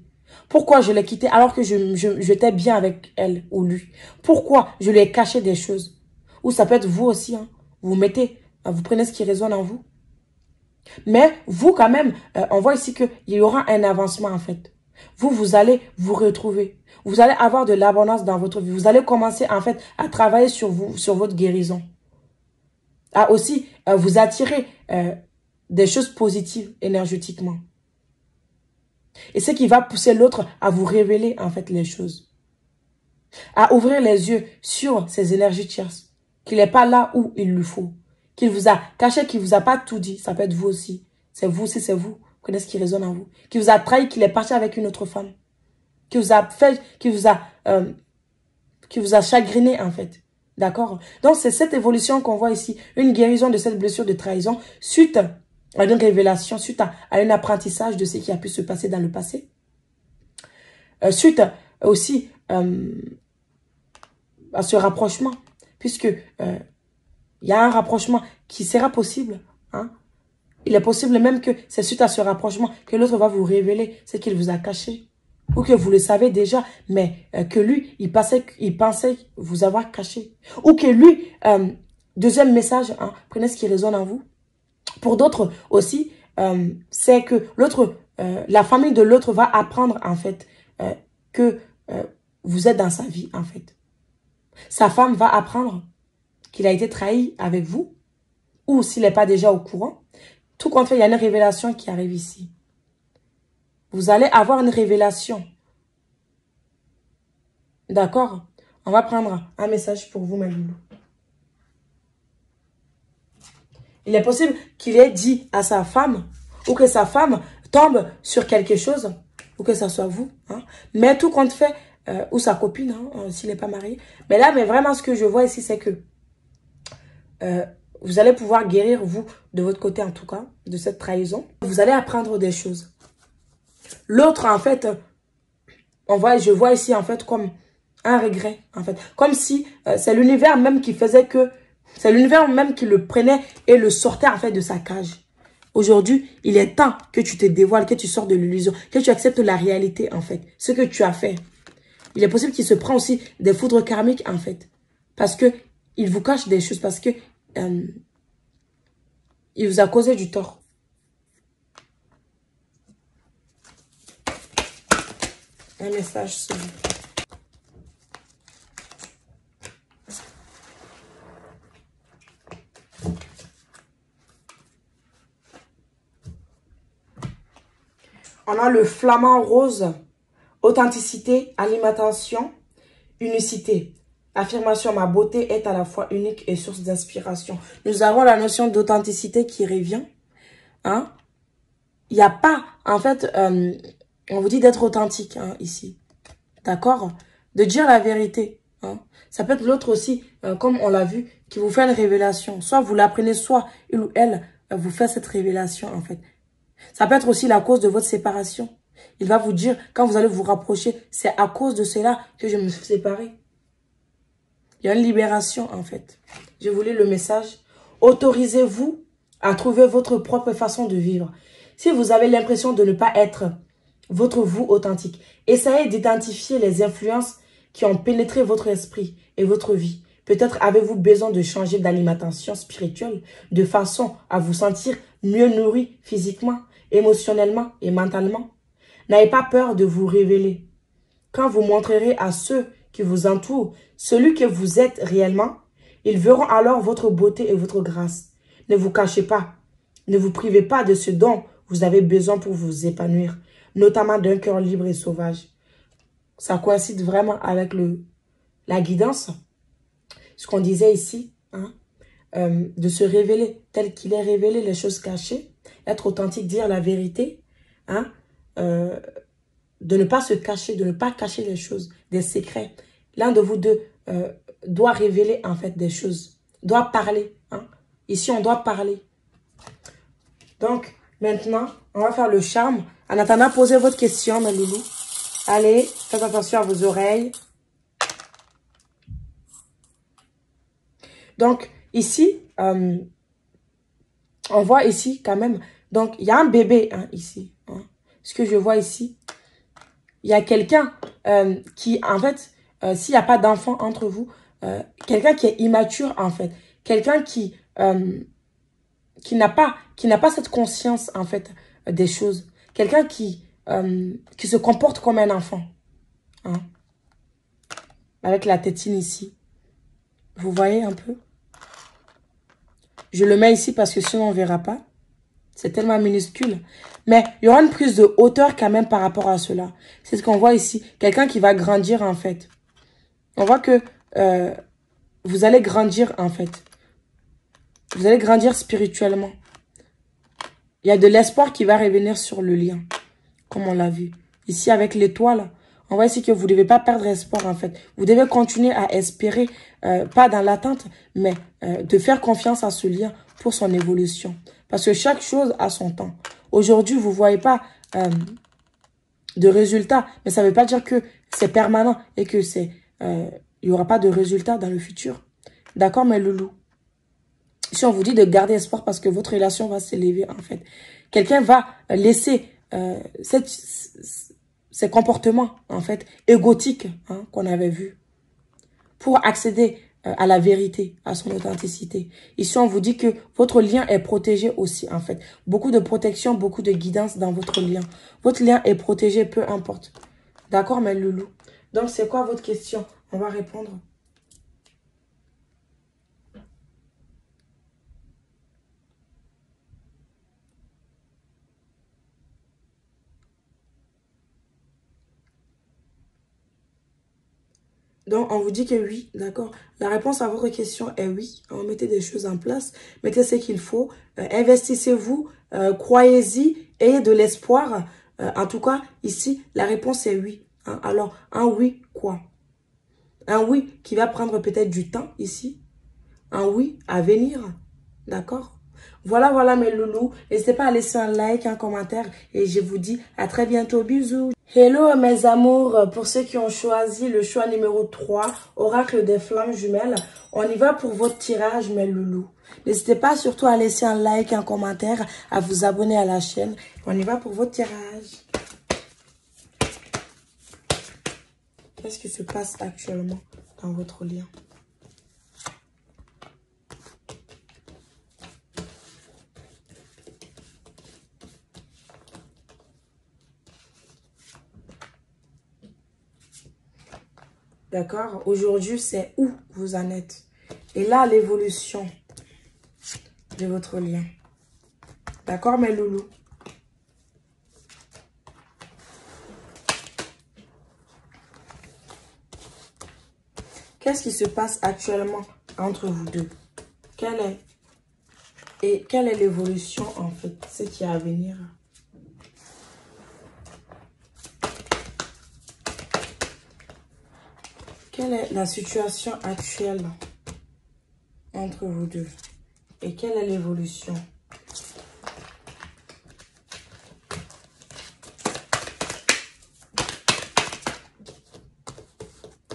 Pourquoi je l'ai quitté alors que j'étais bien avec elle ou lui? Pourquoi je lui ai caché des choses? Ou ça peut être vous aussi, hein. Vous mettez, vous prenez ce qui résonne en vous. Mais vous, quand même, on voit ici qu'il y aura un avancement, en fait. Vous allez vous retrouver. Vous allez avoir de l'abondance dans votre vie. Vous allez commencer, en fait, à travailler sur vous, sur votre guérison. À aussi vous attirer des choses positives énergétiquement. Et ce qui va pousser l'autre à vous révéler, en fait, les choses. À ouvrir les yeux sur ces énergies tierces. Qu'il n'est pas là où il lui faut. Qu'il vous a caché, qu'il vous a pas tout dit. Ça peut être vous aussi. C'est vous aussi, c'est vous. Vous connaissez ce qui résonne en vous. Qui vous a trahi, qu'il est parti avec une autre femme. Qui vous a fait, qui vous a chagriné, en fait. D'accord? Donc, c'est cette évolution qu'on voit ici. Une guérison de cette blessure de trahison suite à une révélation, suite à un apprentissage de ce qui a pu se passer dans le passé. Suite aussi à ce rapprochement. Puisque il y a un rapprochement qui sera possible. Hein? Il est possible même que c'est suite à ce rapprochement que l'autre va vous révéler ce qu'il vous a caché. Ou que vous le savez déjà, mais que lui, il pensait vous avoir caché. Ou que lui, deuxième message, hein, prenez ce qui résonne en vous. Pour d'autres aussi, c'est que l'autre, la famille de l'autre va apprendre en fait que vous êtes dans sa vie en fait. Sa femme va apprendre qu'il a été trahi avec vous, ou s'il n'est pas déjà au courant. Tout compte fait, il y a une révélation qui arrive ici. Vous allez avoir une révélation. D'accord? On va prendre un message pour vous, mes loulous. Il est possible qu'il ait dit à sa femme, ou que sa femme tombe sur quelque chose, ou que ça soit vous. Hein. Mais tout compte fait, ou sa copine, hein, s'il n'est pas marié. Mais là, vraiment, ce que je vois ici, c'est que vous allez pouvoir guérir, vous, de votre côté en tout cas, de cette trahison. Vous allez apprendre des choses. L'autre, en fait, je vois ici, en fait, comme un regret, en fait. Comme si c'est l'univers même qui faisait que... C'est l'univers même qui le prenait et le sortait, en fait, de sa cage. Aujourd'hui, il est temps que tu te dévoiles, que tu sors de l'illusion, que tu acceptes la réalité, en fait. Ce que tu as fait. Il est possible qu'il se prend aussi des foudres karmiques, en fait. Parce que il vous cache des choses, parce que il vous a causé du tort. Un message sur vous. On a le flamant rose, authenticité, alimentation, unicité. Affirmation, ma beauté est à la fois unique et source d'inspiration. Nous avons la notion d'authenticité qui revient. Hein? il n'y a pas, en fait, on vous dit d'être authentique hein, ici. D'accord? De dire la vérité. Hein. Ça peut être l'autre aussi, comme on l'a vu, qui vous fait une révélation. Soit vous l'apprenez, soit il ou elle vous fait cette révélation, en fait. Ça peut être aussi la cause de votre séparation. Il va vous dire, quand vous allez vous rapprocher, c'est à cause de cela que je me suis séparée. Il y a une libération, en fait. Je vous lis le message. Autorisez-vous à trouver votre propre façon de vivre. Si vous avez l'impression de ne pas être votre vous authentique, essayez d'identifier les influences qui ont pénétré votre esprit et votre vie. Peut-être avez-vous besoin de changer d'alimentation spirituelle de façon à vous sentir mieux nourri physiquement, émotionnellement et mentalement. N'ayez pas peur de vous révéler. Quand vous montrerez à ceux qui vous entourent celui que vous êtes réellement, ils verront alors votre beauté et votre grâce. Ne vous cachez pas. Ne vous privez pas de ce dont vous avez besoin pour vous épanouir, notamment d'un cœur libre et sauvage. Ça coïncide vraiment avec la guidance, ce qu'on disait ici, hein, de se révéler tel qu'il est révélé, les choses cachées, être authentique, dire la vérité, hein, de ne pas se cacher, de ne pas cacher les choses, des secrets. L'un de vous deux doit révéler en fait des choses, doit parler. Hein. Ici, on doit parler. Donc, maintenant, on va faire le charme. En attendant, posez votre question, mes loulous. Allez, faites attention à vos oreilles. Donc, ici, on voit ici quand même. Donc, il y a un bébé hein, ici. Hein. Ce que je vois ici, il y a quelqu'un qui, en fait, s'il n'y a pas d'enfant entre vous, quelqu'un qui est immature, en fait. Quelqu'un qui n'a pas cette conscience, en fait, des choses. Quelqu'un qui se comporte comme un enfant. Hein. Avec la tétine ici. Vous voyez un peu? Je le mets ici parce que sinon on ne verra pas. C'est tellement minuscule. Mais il y aura une prise de hauteur quand même par rapport à cela. C'est ce qu'on voit ici. Quelqu'un qui va grandir en fait. On voit que vous allez grandir en fait. Vous allez grandir spirituellement. Il y a de l'espoir qui va revenir sur le lien. Comme on l'a vu. Ici avec l'étoile, on voit ici que vous ne devez pas perdre espoir en fait. Vous devez continuer à espérer, pas dans l'attente, mais de faire confiance à ce lien pour son évolution. Parce que chaque chose a son temps. Aujourd'hui, vous ne voyez pas de résultat, mais ça ne veut pas dire que c'est permanent et que il n'y aura pas de résultat dans le futur. D'accord, mes loulous? Si on vous dit de garder espoir parce que votre relation va s'élever en fait. Quelqu'un va laisser ces comportements, en fait, égotiques hein, qu'on avait vus pour accéder à la vérité, à son authenticité. Ici, on vous dit que votre lien est protégé aussi, en fait. Beaucoup de protection, beaucoup de guidance dans votre lien. Votre lien est protégé, peu importe. D'accord, mes loulous? Donc, c'est quoi votre question? On va répondre. Donc, on vous dit que oui, d'accord. La réponse à votre question est oui. On mettez des choses en place. Mettez ce qu'il faut. Investissez-vous. Croyez-y. Ayez de l'espoir. En tout cas, ici, la réponse est oui. Hein. Alors, un oui, quoi? Un oui qui va prendre peut-être du temps ici. Un oui à venir. D'accord? Voilà, voilà mes loulous. N'hésitez pas à laisser un like, un commentaire. Et je vous dis à très bientôt. Bisous. Hello mes amours, pour ceux qui ont choisi le choix numéro 3, Oracle des Flammes Jumelles, on y va pour votre tirage mes loulous. N'hésitez pas surtout à laisser un like, un commentaire, à vous abonner à la chaîne. On y va pour votre tirage. Qu'est-ce qui se passe actuellement dans votre lien? D'accord? Aujourd'hui, c'est où vous en êtes. Et là, l'évolution de votre lien. D'accord, mes loulous? Qu'est-ce qui se passe actuellement entre vous deux? Quelle est l'évolution, en fait, ce qui est à venir? Quelle est la situation actuelle entre vous deux? Et quelle est l'évolution?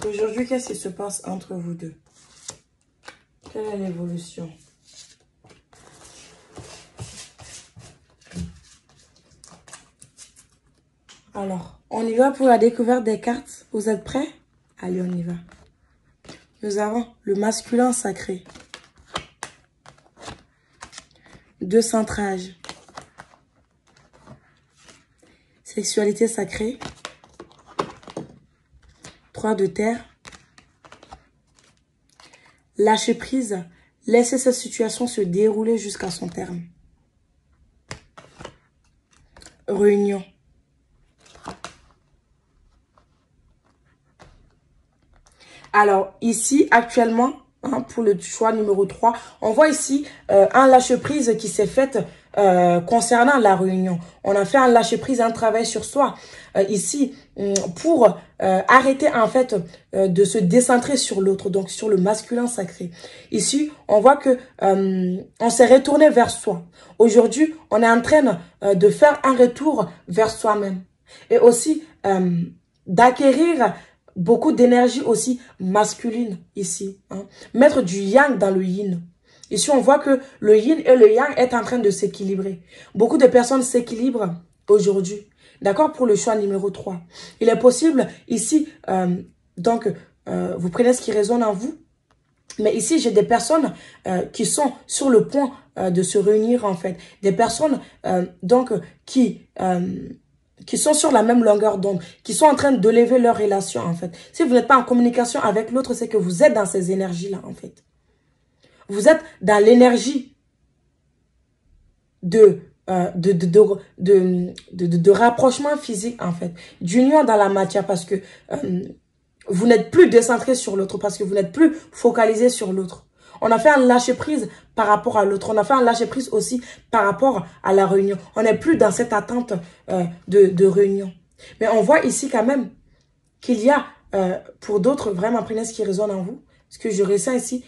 Aujourd'hui, qu'est-ce qui se passe entre vous deux? Quelle est l'évolution? Alors, on y va pour la découverte des cartes. Vous êtes prêts? Allez, on y va. Nous avons le masculin sacré. 2 centrages. Sexualité sacrée. 3 de terre. Lâcher prise. Laissez cette situation se dérouler jusqu'à son terme. Réunion. Alors, ici, actuellement, hein, pour le choix numéro 3, on voit ici un lâcher-prise qui s'est fait concernant la réunion. On a fait un lâcher-prise, un travail sur soi. Ici, pour arrêter, en fait, de se décentrer sur l'autre, donc sur le masculin sacré. Ici, on voit que on s'est retourné vers soi. Aujourd'hui, on est en train de faire un retour vers soi-même. Et aussi, d'acquérir beaucoup d'énergie aussi masculine ici. Hein. Mettre du yang dans le yin. Ici, on voit que le yin et le yang est en train de s'équilibrer. Beaucoup de personnes s'équilibrent aujourd'hui. D'accord? Pour le choix numéro 3. Il est possible ici, vous prenez ce qui résonne en vous. Mais ici, j'ai des personnes qui sont sur le point de se réunir en fait. Des personnes qui sont sur la même longueur d'onde, qui sont en train de lever leur relation, en fait. Si vous n'êtes pas en communication avec l'autre, c'est que vous êtes dans ces énergies-là, en fait. Vous êtes dans l'énergie de rapprochement physique, en fait. D'union dans la matière, parce que vous n'êtes plus décentré sur l'autre, parce que vous n'êtes plus focalisé sur l'autre. On a fait un lâcher-prise par rapport à l'autre. On a fait un lâcher-prise aussi par rapport à la réunion. On n'est plus dans cette attente de réunion. Mais on voit ici quand même qu'il y a, pour d'autres, vraiment, prenez ce qui résonne en vous. Ce que je ressens ici,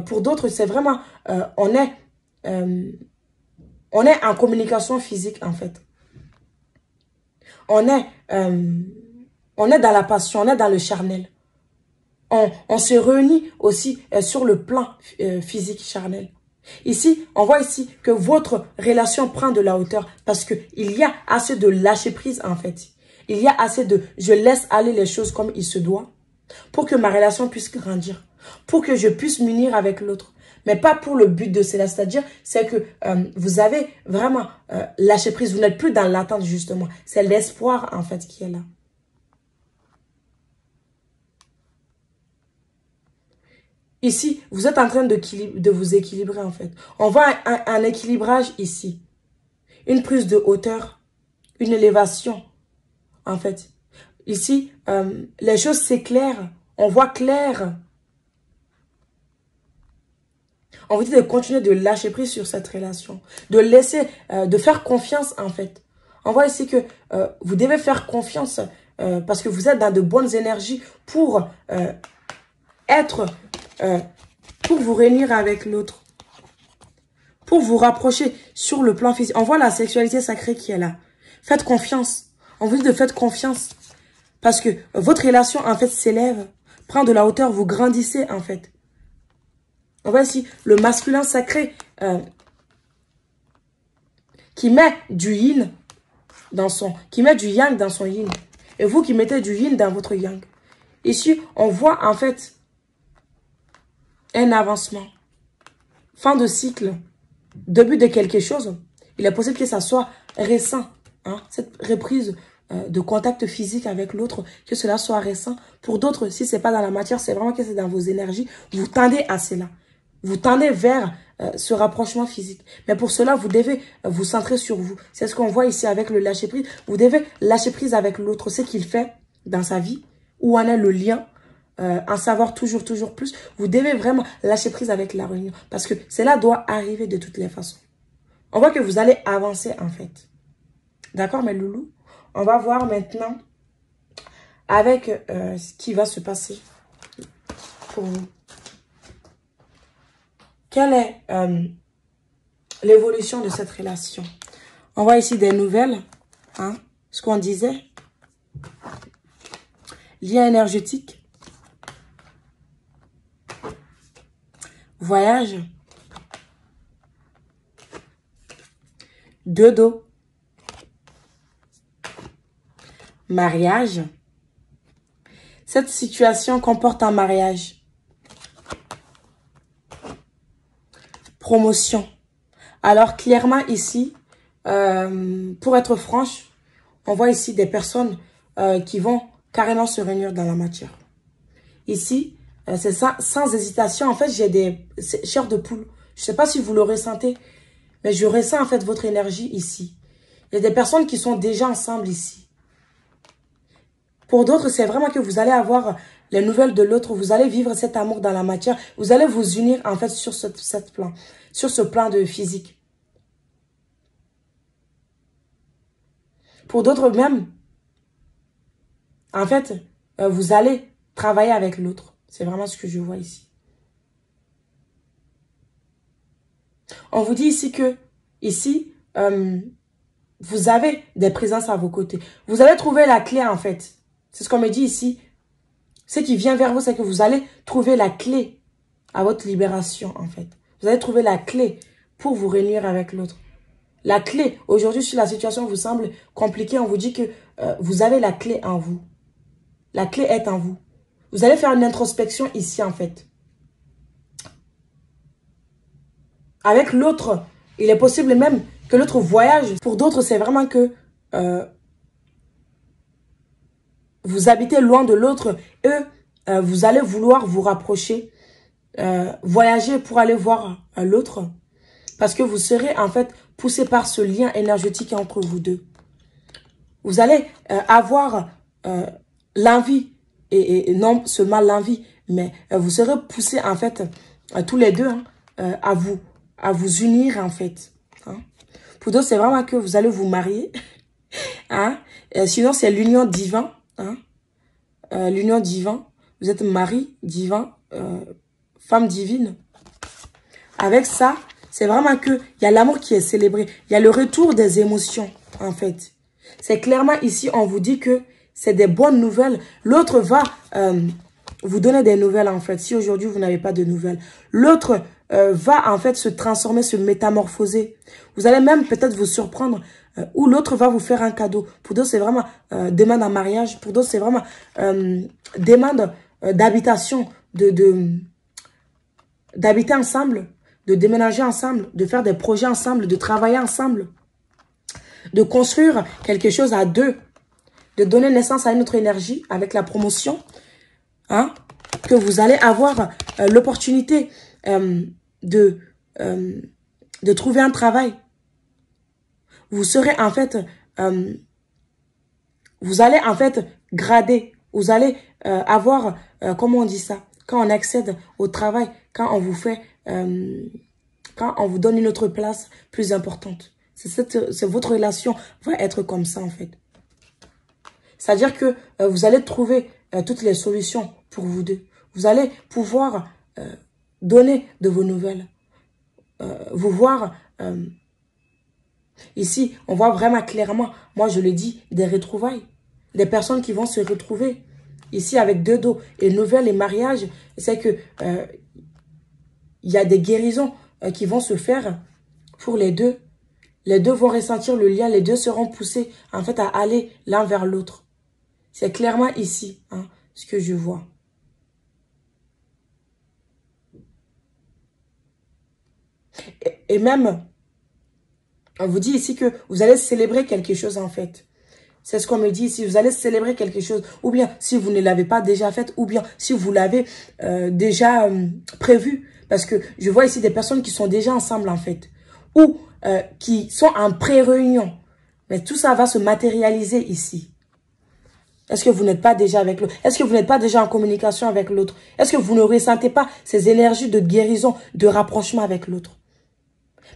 pour d'autres, c'est vraiment, on est en communication physique, en fait. On est dans la passion, on est dans le charnel. On se réunit aussi sur le plan physique charnel. Ici, on voit ici que votre relation prend de la hauteur parce que il y a assez de lâcher prise en fait. Il y a assez de je laisse aller les choses comme il se doit pour que ma relation puisse grandir, pour que je puisse m'unir avec l'autre. Mais pas pour le but de cela, c'est-à-dire c'est que vous avez vraiment lâché prise, vous n'êtes plus dans l'attente justement. C'est l'espoir en fait qui est là. Ici, vous êtes en train de vous équilibrer en fait. On voit un équilibrage ici. Une prise de hauteur, une élévation en fait. Ici, les choses s'éclairent. On voit clair. On vous dit de continuer de lâcher prise sur cette relation. De laisser, de faire confiance en fait. On voit ici que vous devez faire confiance parce que vous êtes dans de bonnes énergies pour pour vous réunir avec l'autre, pour vous rapprocher sur le plan physique. On voit la sexualité sacrée qui est là. Faites confiance. On vous dit de faire confiance. Parce que votre relation, en fait, s'élève, prend de la hauteur, vous grandissez, en fait. On voit ici le masculin sacré qui met du yin qui met du yang dans son yin. Et vous qui mettez du yin dans votre yang. Ici, on voit, en fait, un avancement, fin de cycle, début de quelque chose. Il est possible que ça soit récent, hein, cette reprise de contact physique avec l'autre, que cela soit récent. Pour d'autres, si ce n'est pas dans la matière, c'est vraiment que c'est dans vos énergies. Vous tendez à cela. Vous tendez vers ce rapprochement physique. Mais pour cela, vous devez vous centrer sur vous. C'est ce qu'on voit ici avec le lâcher-prise. Vous devez lâcher prise avec l'autre, ce qu'il fait dans sa vie, où en est le lien. En savoir toujours plus, vous devez vraiment lâcher prise avec la réunion. Parce que cela doit arriver de toutes les façons. On voit que vous allez avancer en fait. D'accord mes loulous? On va voir maintenant avec ce qui va se passer pour vous. Quelle est l'évolution de cette relation? On voit ici des nouvelles, hein, ce qu'on disait. Lien énergétique. Voyage. Deux dos. Mariage. Cette situation comporte un mariage. Promotion. Alors clairement ici, pour être franche, on voit ici des personnes qui vont carrément se réunir dans la matière. Ici, c'est ça, sans hésitation. En fait, j'ai des chairs de poule. Je ne sais pas si vous le ressentez, mais je ressens en fait votre énergie ici. Il y a des personnes qui sont déjà ensemble ici. Pour d'autres, c'est vraiment que vous allez avoir les nouvelles de l'autre. Vous allez vivre cet amour dans la matière. Vous allez vous unir en fait sur ce plan de physique. Pour d'autres même, en fait, vous allez travailler avec l'autre. C'est vraiment ce que je vois ici. On vous dit ici que, vous avez des présences à vos côtés. Vous allez trouver la clé en fait. C'est ce qu'on me dit ici. Ce qui vient vers vous, c'est que vous allez trouver la clé à votre libération en fait. Vous allez trouver la clé pour vous réunir avec l'autre. La clé, aujourd'hui, si la situation vous semble compliquée, on vous dit que vous avez la clé en vous. La clé est en vous. Vous allez faire une introspection ici, en fait. Avec l'autre, il est possible même que l'autre voyage. Pour d'autres, c'est vraiment que vous habitez loin de l'autre. Vous allez vouloir vous rapprocher, voyager pour aller voir l'autre. Parce que vous serez, en fait, poussé par ce lien énergétique entre vous deux. Vous allez avoir l'envie, et non seulement l'envie, mais vous serez poussés, en fait, tous les deux, hein, à vous unir, en fait. Hein. Pour d'autres, c'est vraiment que vous allez vous marier. Hein. Sinon, c'est l'union divine. Hein. L'union divine. Vous êtes mari divin, femme divine. Avec ça, c'est vraiment que il y a l'amour qui est célébré. Il y a le retour des émotions, en fait. C'est clairement ici, on vous dit que c'est des bonnes nouvelles. L'autre va vous donner des nouvelles, en fait. Si aujourd'hui, vous n'avez pas de nouvelles. L'autre va, en fait, se transformer, se métamorphoser. Vous allez même peut-être vous surprendre. Ou l'autre va vous faire un cadeau. Pour d'autres, c'est vraiment demande en mariage. Pour d'autres, c'est vraiment demande d'habitation, d'habiter ensemble, de déménager ensemble, de faire des projets ensemble, de travailler ensemble, de construire quelque chose à deux, de donner naissance à une autre énergie avec la promotion, hein, que vous allez avoir l'opportunité de trouver un travail. Vous serez en fait, vous allez en fait grader, vous allez avoir, comment on dit ça, quand on accède au travail, quand on vous fait, quand on vous donne une autre place plus importante. C'est votre relation va être comme ça en fait. C'est-à-dire que vous allez trouver toutes les solutions pour vous deux. Vous allez pouvoir donner de vos nouvelles. Vous voir... ici, on voit vraiment clairement, moi je le dis, des retrouvailles. Des personnes qui vont se retrouver. Ici, avec deux dos. Et nouvelles et mariage, c'est que il y a des guérisons qui vont se faire pour les deux. Les deux vont ressentir le lien. Les deux seront poussés, en fait, à aller l'un vers l'autre. C'est clairement ici, hein, ce que je vois. Et même, on vous dit ici que vous allez célébrer quelque chose, en fait. C'est ce qu'on me dit ici. Vous allez célébrer quelque chose. Ou bien, si vous ne l'avez pas déjà fait, ou bien, si vous l'avez déjà prévu. Parce que je vois ici des personnes qui sont déjà ensemble, en fait. Ou qui sont en pré-réunion. Mais tout ça va se matérialiser ici. Est-ce que vous n'êtes pas déjà avec l'autre? Est-ce que vous n'êtes pas déjà en communication avec l'autre? Est-ce que vous ne ressentez pas ces énergies de guérison, de rapprochement avec l'autre?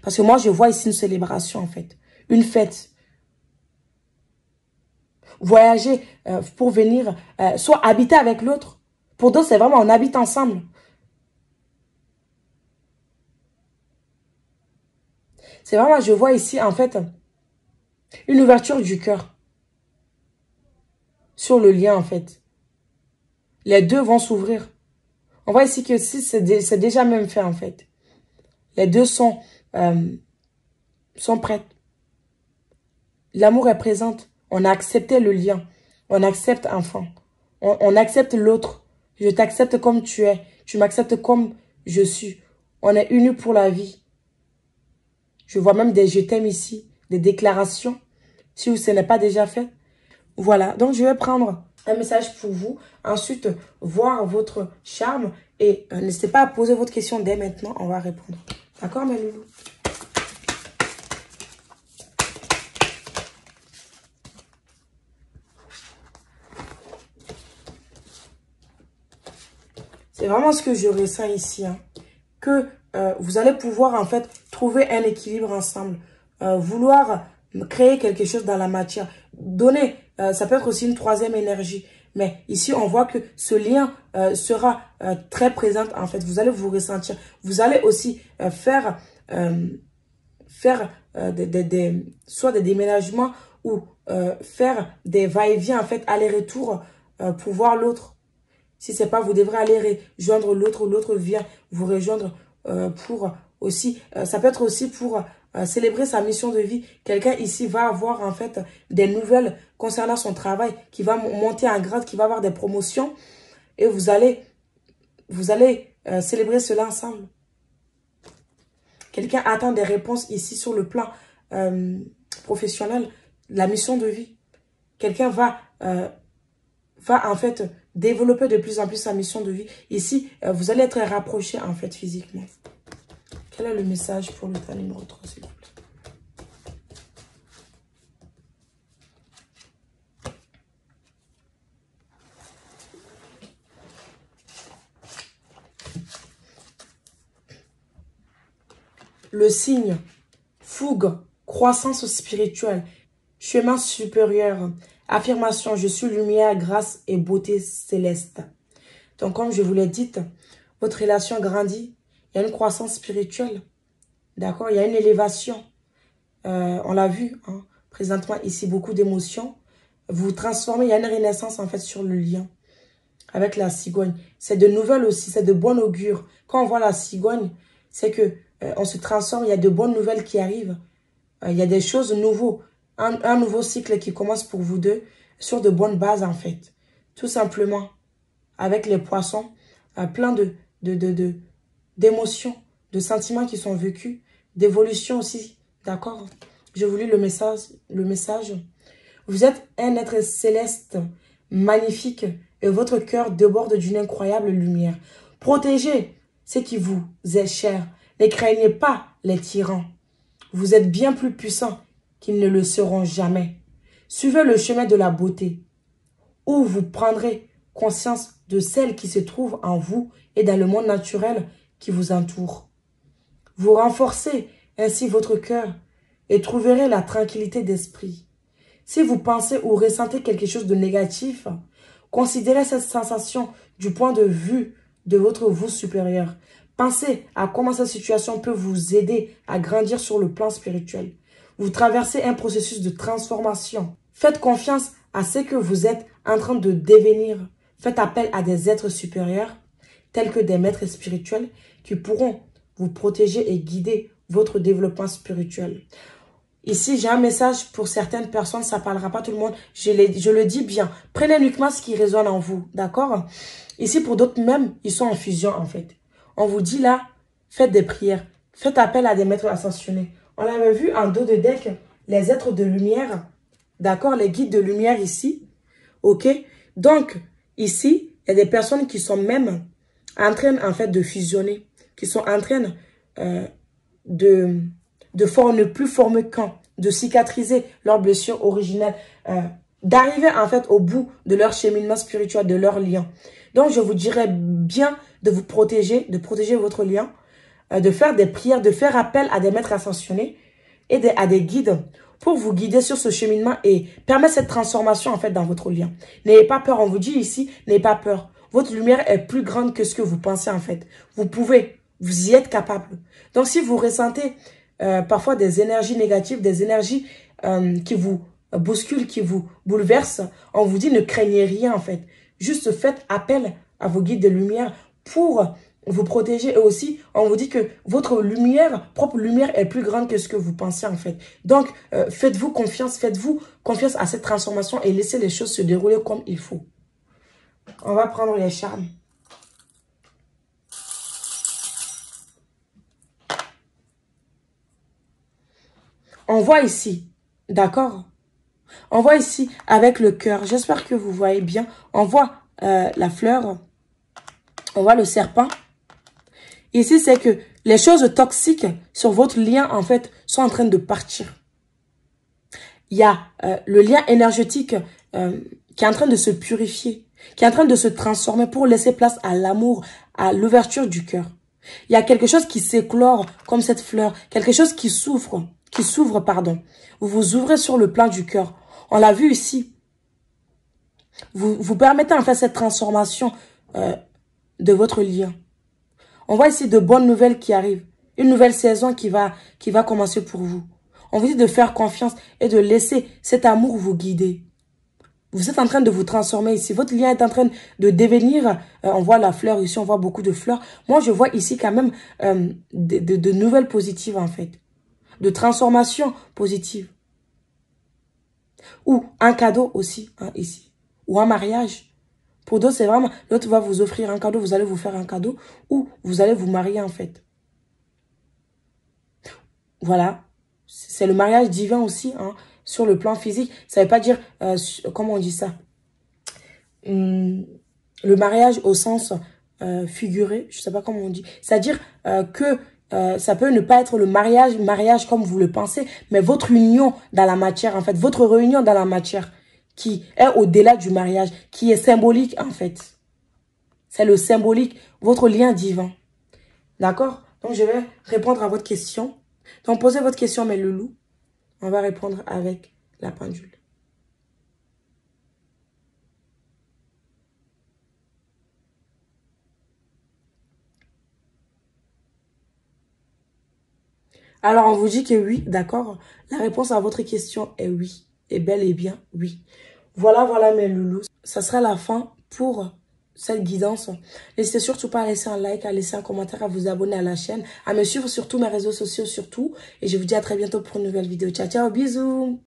Parce que moi, je vois ici une célébration, en fait. Une fête. Voyager pour venir, soit habiter avec l'autre. Pour d'autres, c'est vraiment, on habite ensemble. C'est vraiment, je vois ici, en fait, une ouverture du cœur. Sur le lien, en fait. Les deux vont s'ouvrir. On voit ici que si c'est déjà même fait, en fait. Les deux sont prêtes. L'amour est présent. On a accepté le lien. On accepte enfant. On accepte l'autre. Je t'accepte comme tu es. Tu m'acceptes comme je suis. On est unis pour la vie. Je vois même des je t'aime ici. Des déclarations. Si ce n'est pas déjà fait. Voilà. Donc, je vais prendre un message pour vous. Ensuite, voir votre charme. Et n'hésitez pas à poser votre question dès maintenant. On va répondre. D'accord, mes loulous? C'est vraiment ce que je ressens ici. Hein. Que vous allez pouvoir en fait trouver un équilibre ensemble. Vouloir créer quelque chose dans la matière. Donner, ça peut être aussi une troisième énergie. Mais ici, on voit que ce lien sera très présent en fait. Vous allez vous ressentir. Vous allez aussi faire soit des déménagements ou faire des va-et-vient en fait, aller-retour pour voir l'autre. Si c'est pas, vous devrez aller rejoindre l'autre ou l'autre vient vous rejoindre pour aussi, ça peut être aussi pour célébrer sa mission de vie. Quelqu'un ici va avoir en fait des nouvelles concernant son travail, qui va monter en grade, qui va avoir des promotions et vous allez célébrer cela ensemble. Quelqu'un attend des réponses ici sur le plan professionnel, la mission de vie. Quelqu'un va en fait développer de plus en plus sa mission de vie. Ici, vous allez être rapprochés en fait physiquement. Quel est le message pour le tas numéro 3, s'il vous plaît? Le signe, fougue, croissance spirituelle, chemin supérieur, affirmation, je suis lumière, grâce et beauté céleste. Donc, comme je vous l'ai dit, votre relation grandit. Il y a une croissance spirituelle. D'accord? Il y a une élévation. On l'a vu, hein, présentement, ici, beaucoup d'émotions. Vous vous transformez. Il y a une renaissance, en fait, sur le lien avec la cigogne. C'est de nouvelles aussi. C'est de bon augure. Quand on voit la cigogne, c'est que on se transforme. Il y a de bonnes nouvelles qui arrivent. Il y a des choses nouvelles. Un nouveau cycle qui commence pour vous deux sur de bonnes bases, en fait. Tout simplement. Avec les poissons, plein d'émotions, de sentiments qui sont vécus, d'évolution aussi, d'accord? Je vous lis le message. Vous êtes un être céleste, magnifique, et votre cœur déborde d'une incroyable lumière. Protégez ce qui vous est cher. Ne craignez pas les tyrans. Vous êtes bien plus puissants qu'ils ne le seront jamais. Suivez le chemin de la beauté, où vous prendrez conscience de celle qui se trouve en vous et dans le monde naturel qui vous entoure. Vous renforcez ainsi votre cœur et trouverez la tranquillité d'esprit. Si vous pensez ou ressentez quelque chose de négatif, considérez cette sensation du point de vue de votre vous supérieur. Pensez à comment cette situation peut vous aider à grandir sur le plan spirituel. Vous traversez un processus de transformation. Faites confiance à ce que vous êtes en train de devenir. Faites appel à des êtres supérieurs, tels que des maîtres spirituels, qui pourront vous protéger et guider votre développement spirituel. Ici, j'ai un message pour certaines personnes, ça ne parlera pas tout le monde. Je le dis bien. Prenez uniquement ce qui résonne en vous, d'accord? Ici, pour d'autres même, ils sont en fusion, en fait. On vous dit là, faites des prières. Faites appel à des maîtres ascensionnés. On avait vu en dos de deck, les êtres de lumière, d'accord? Les guides de lumière ici, ok? Donc, ici, il y a des personnes qui sont même en train, en fait, de fusionner, qui sont en train ne plus former qu'un, de cicatriser leurs blessures originelles, d'arriver, en fait, au bout de leur cheminement spirituel, de leur lien. Donc, je vous dirais bien de vous protéger, de protéger votre lien, de faire des prières, de faire appel à des maîtres ascensionnés et à des guides pour vous guider sur ce cheminement et permettre cette transformation en fait dans votre lien. N'ayez pas peur, on vous dit ici, n'ayez pas peur. Votre lumière est plus grande que ce que vous pensez en fait. Vous pouvez, vous y êtes capable. Donc si vous ressentez parfois des énergies négatives, des énergies qui vous bousculent, qui vous bouleversent, on vous dit ne craignez rien en fait. Juste faites appel à vos guides de lumière pour vous protéger. Et aussi, on vous dit que votre lumière, propre lumière, est plus grande que ce que vous pensez en fait. Donc, faites-vous confiance à cette transformation et laissez les choses se dérouler comme il faut. On va prendre les charmes. On voit ici, d'accord? On voit ici avec le cœur. J'espère que vous voyez bien. On voit la fleur. On voit le serpent. Ici, c'est que les choses toxiques sur votre lien, en fait, sont en train de partir. Il y a le lien énergétique qui est en train de se purifier, qui est en train de se transformer pour laisser place à l'amour, à l'ouverture du cœur. Il y a quelque chose qui s'éclore comme cette fleur, quelque chose qui s'ouvre, pardon. Vous vous ouvrez sur le plan du cœur. On l'a vu ici. Vous permettez en fait cette transformation de votre lien. On voit ici de bonnes nouvelles qui arrivent. Une nouvelle saison qui va commencer pour vous. On vous dit de faire confiance et de laisser cet amour vous guider. Vous êtes en train de vous transformer ici. Votre lien est en train de devenir... on voit la fleur ici, on voit beaucoup de fleurs. Moi, je vois ici quand même de nouvelles positives en fait. De transformation positive. Ou un cadeau aussi, hein, ici. Ou un mariage. Pour d'autres, c'est vraiment... L'autre va vous offrir un cadeau, vous allez vous faire un cadeau. Ou vous allez vous marier en fait. Voilà. C'est le mariage divin aussi, hein, sur le plan physique. Ça ne veut pas dire... comment on dit ça? Le mariage au sens figuré. Je ne sais pas comment on dit. C'est-à-dire que... ça peut ne pas être le mariage comme vous le pensez, mais votre union dans la matière, en fait, votre réunion dans la matière, qui est au-delà du mariage, qui est symbolique, en fait. C'est le symbolique, votre lien divin. D'accord? Donc, je vais répondre à votre question. Donc, posez votre question, mes loulous. On va répondre avec la pendule. Alors, on vous dit que oui, d'accord. La réponse à votre question est oui. Et bel et bien oui. Voilà mes loulous. Ça sera la fin pour cette guidance. N'hésitez surtout pas à laisser un like, à laisser un commentaire, à vous abonner à la chaîne, à me suivre sur tous mes réseaux sociaux surtout. Et je vous dis à très bientôt pour une nouvelle vidéo. Ciao, ciao, bisous.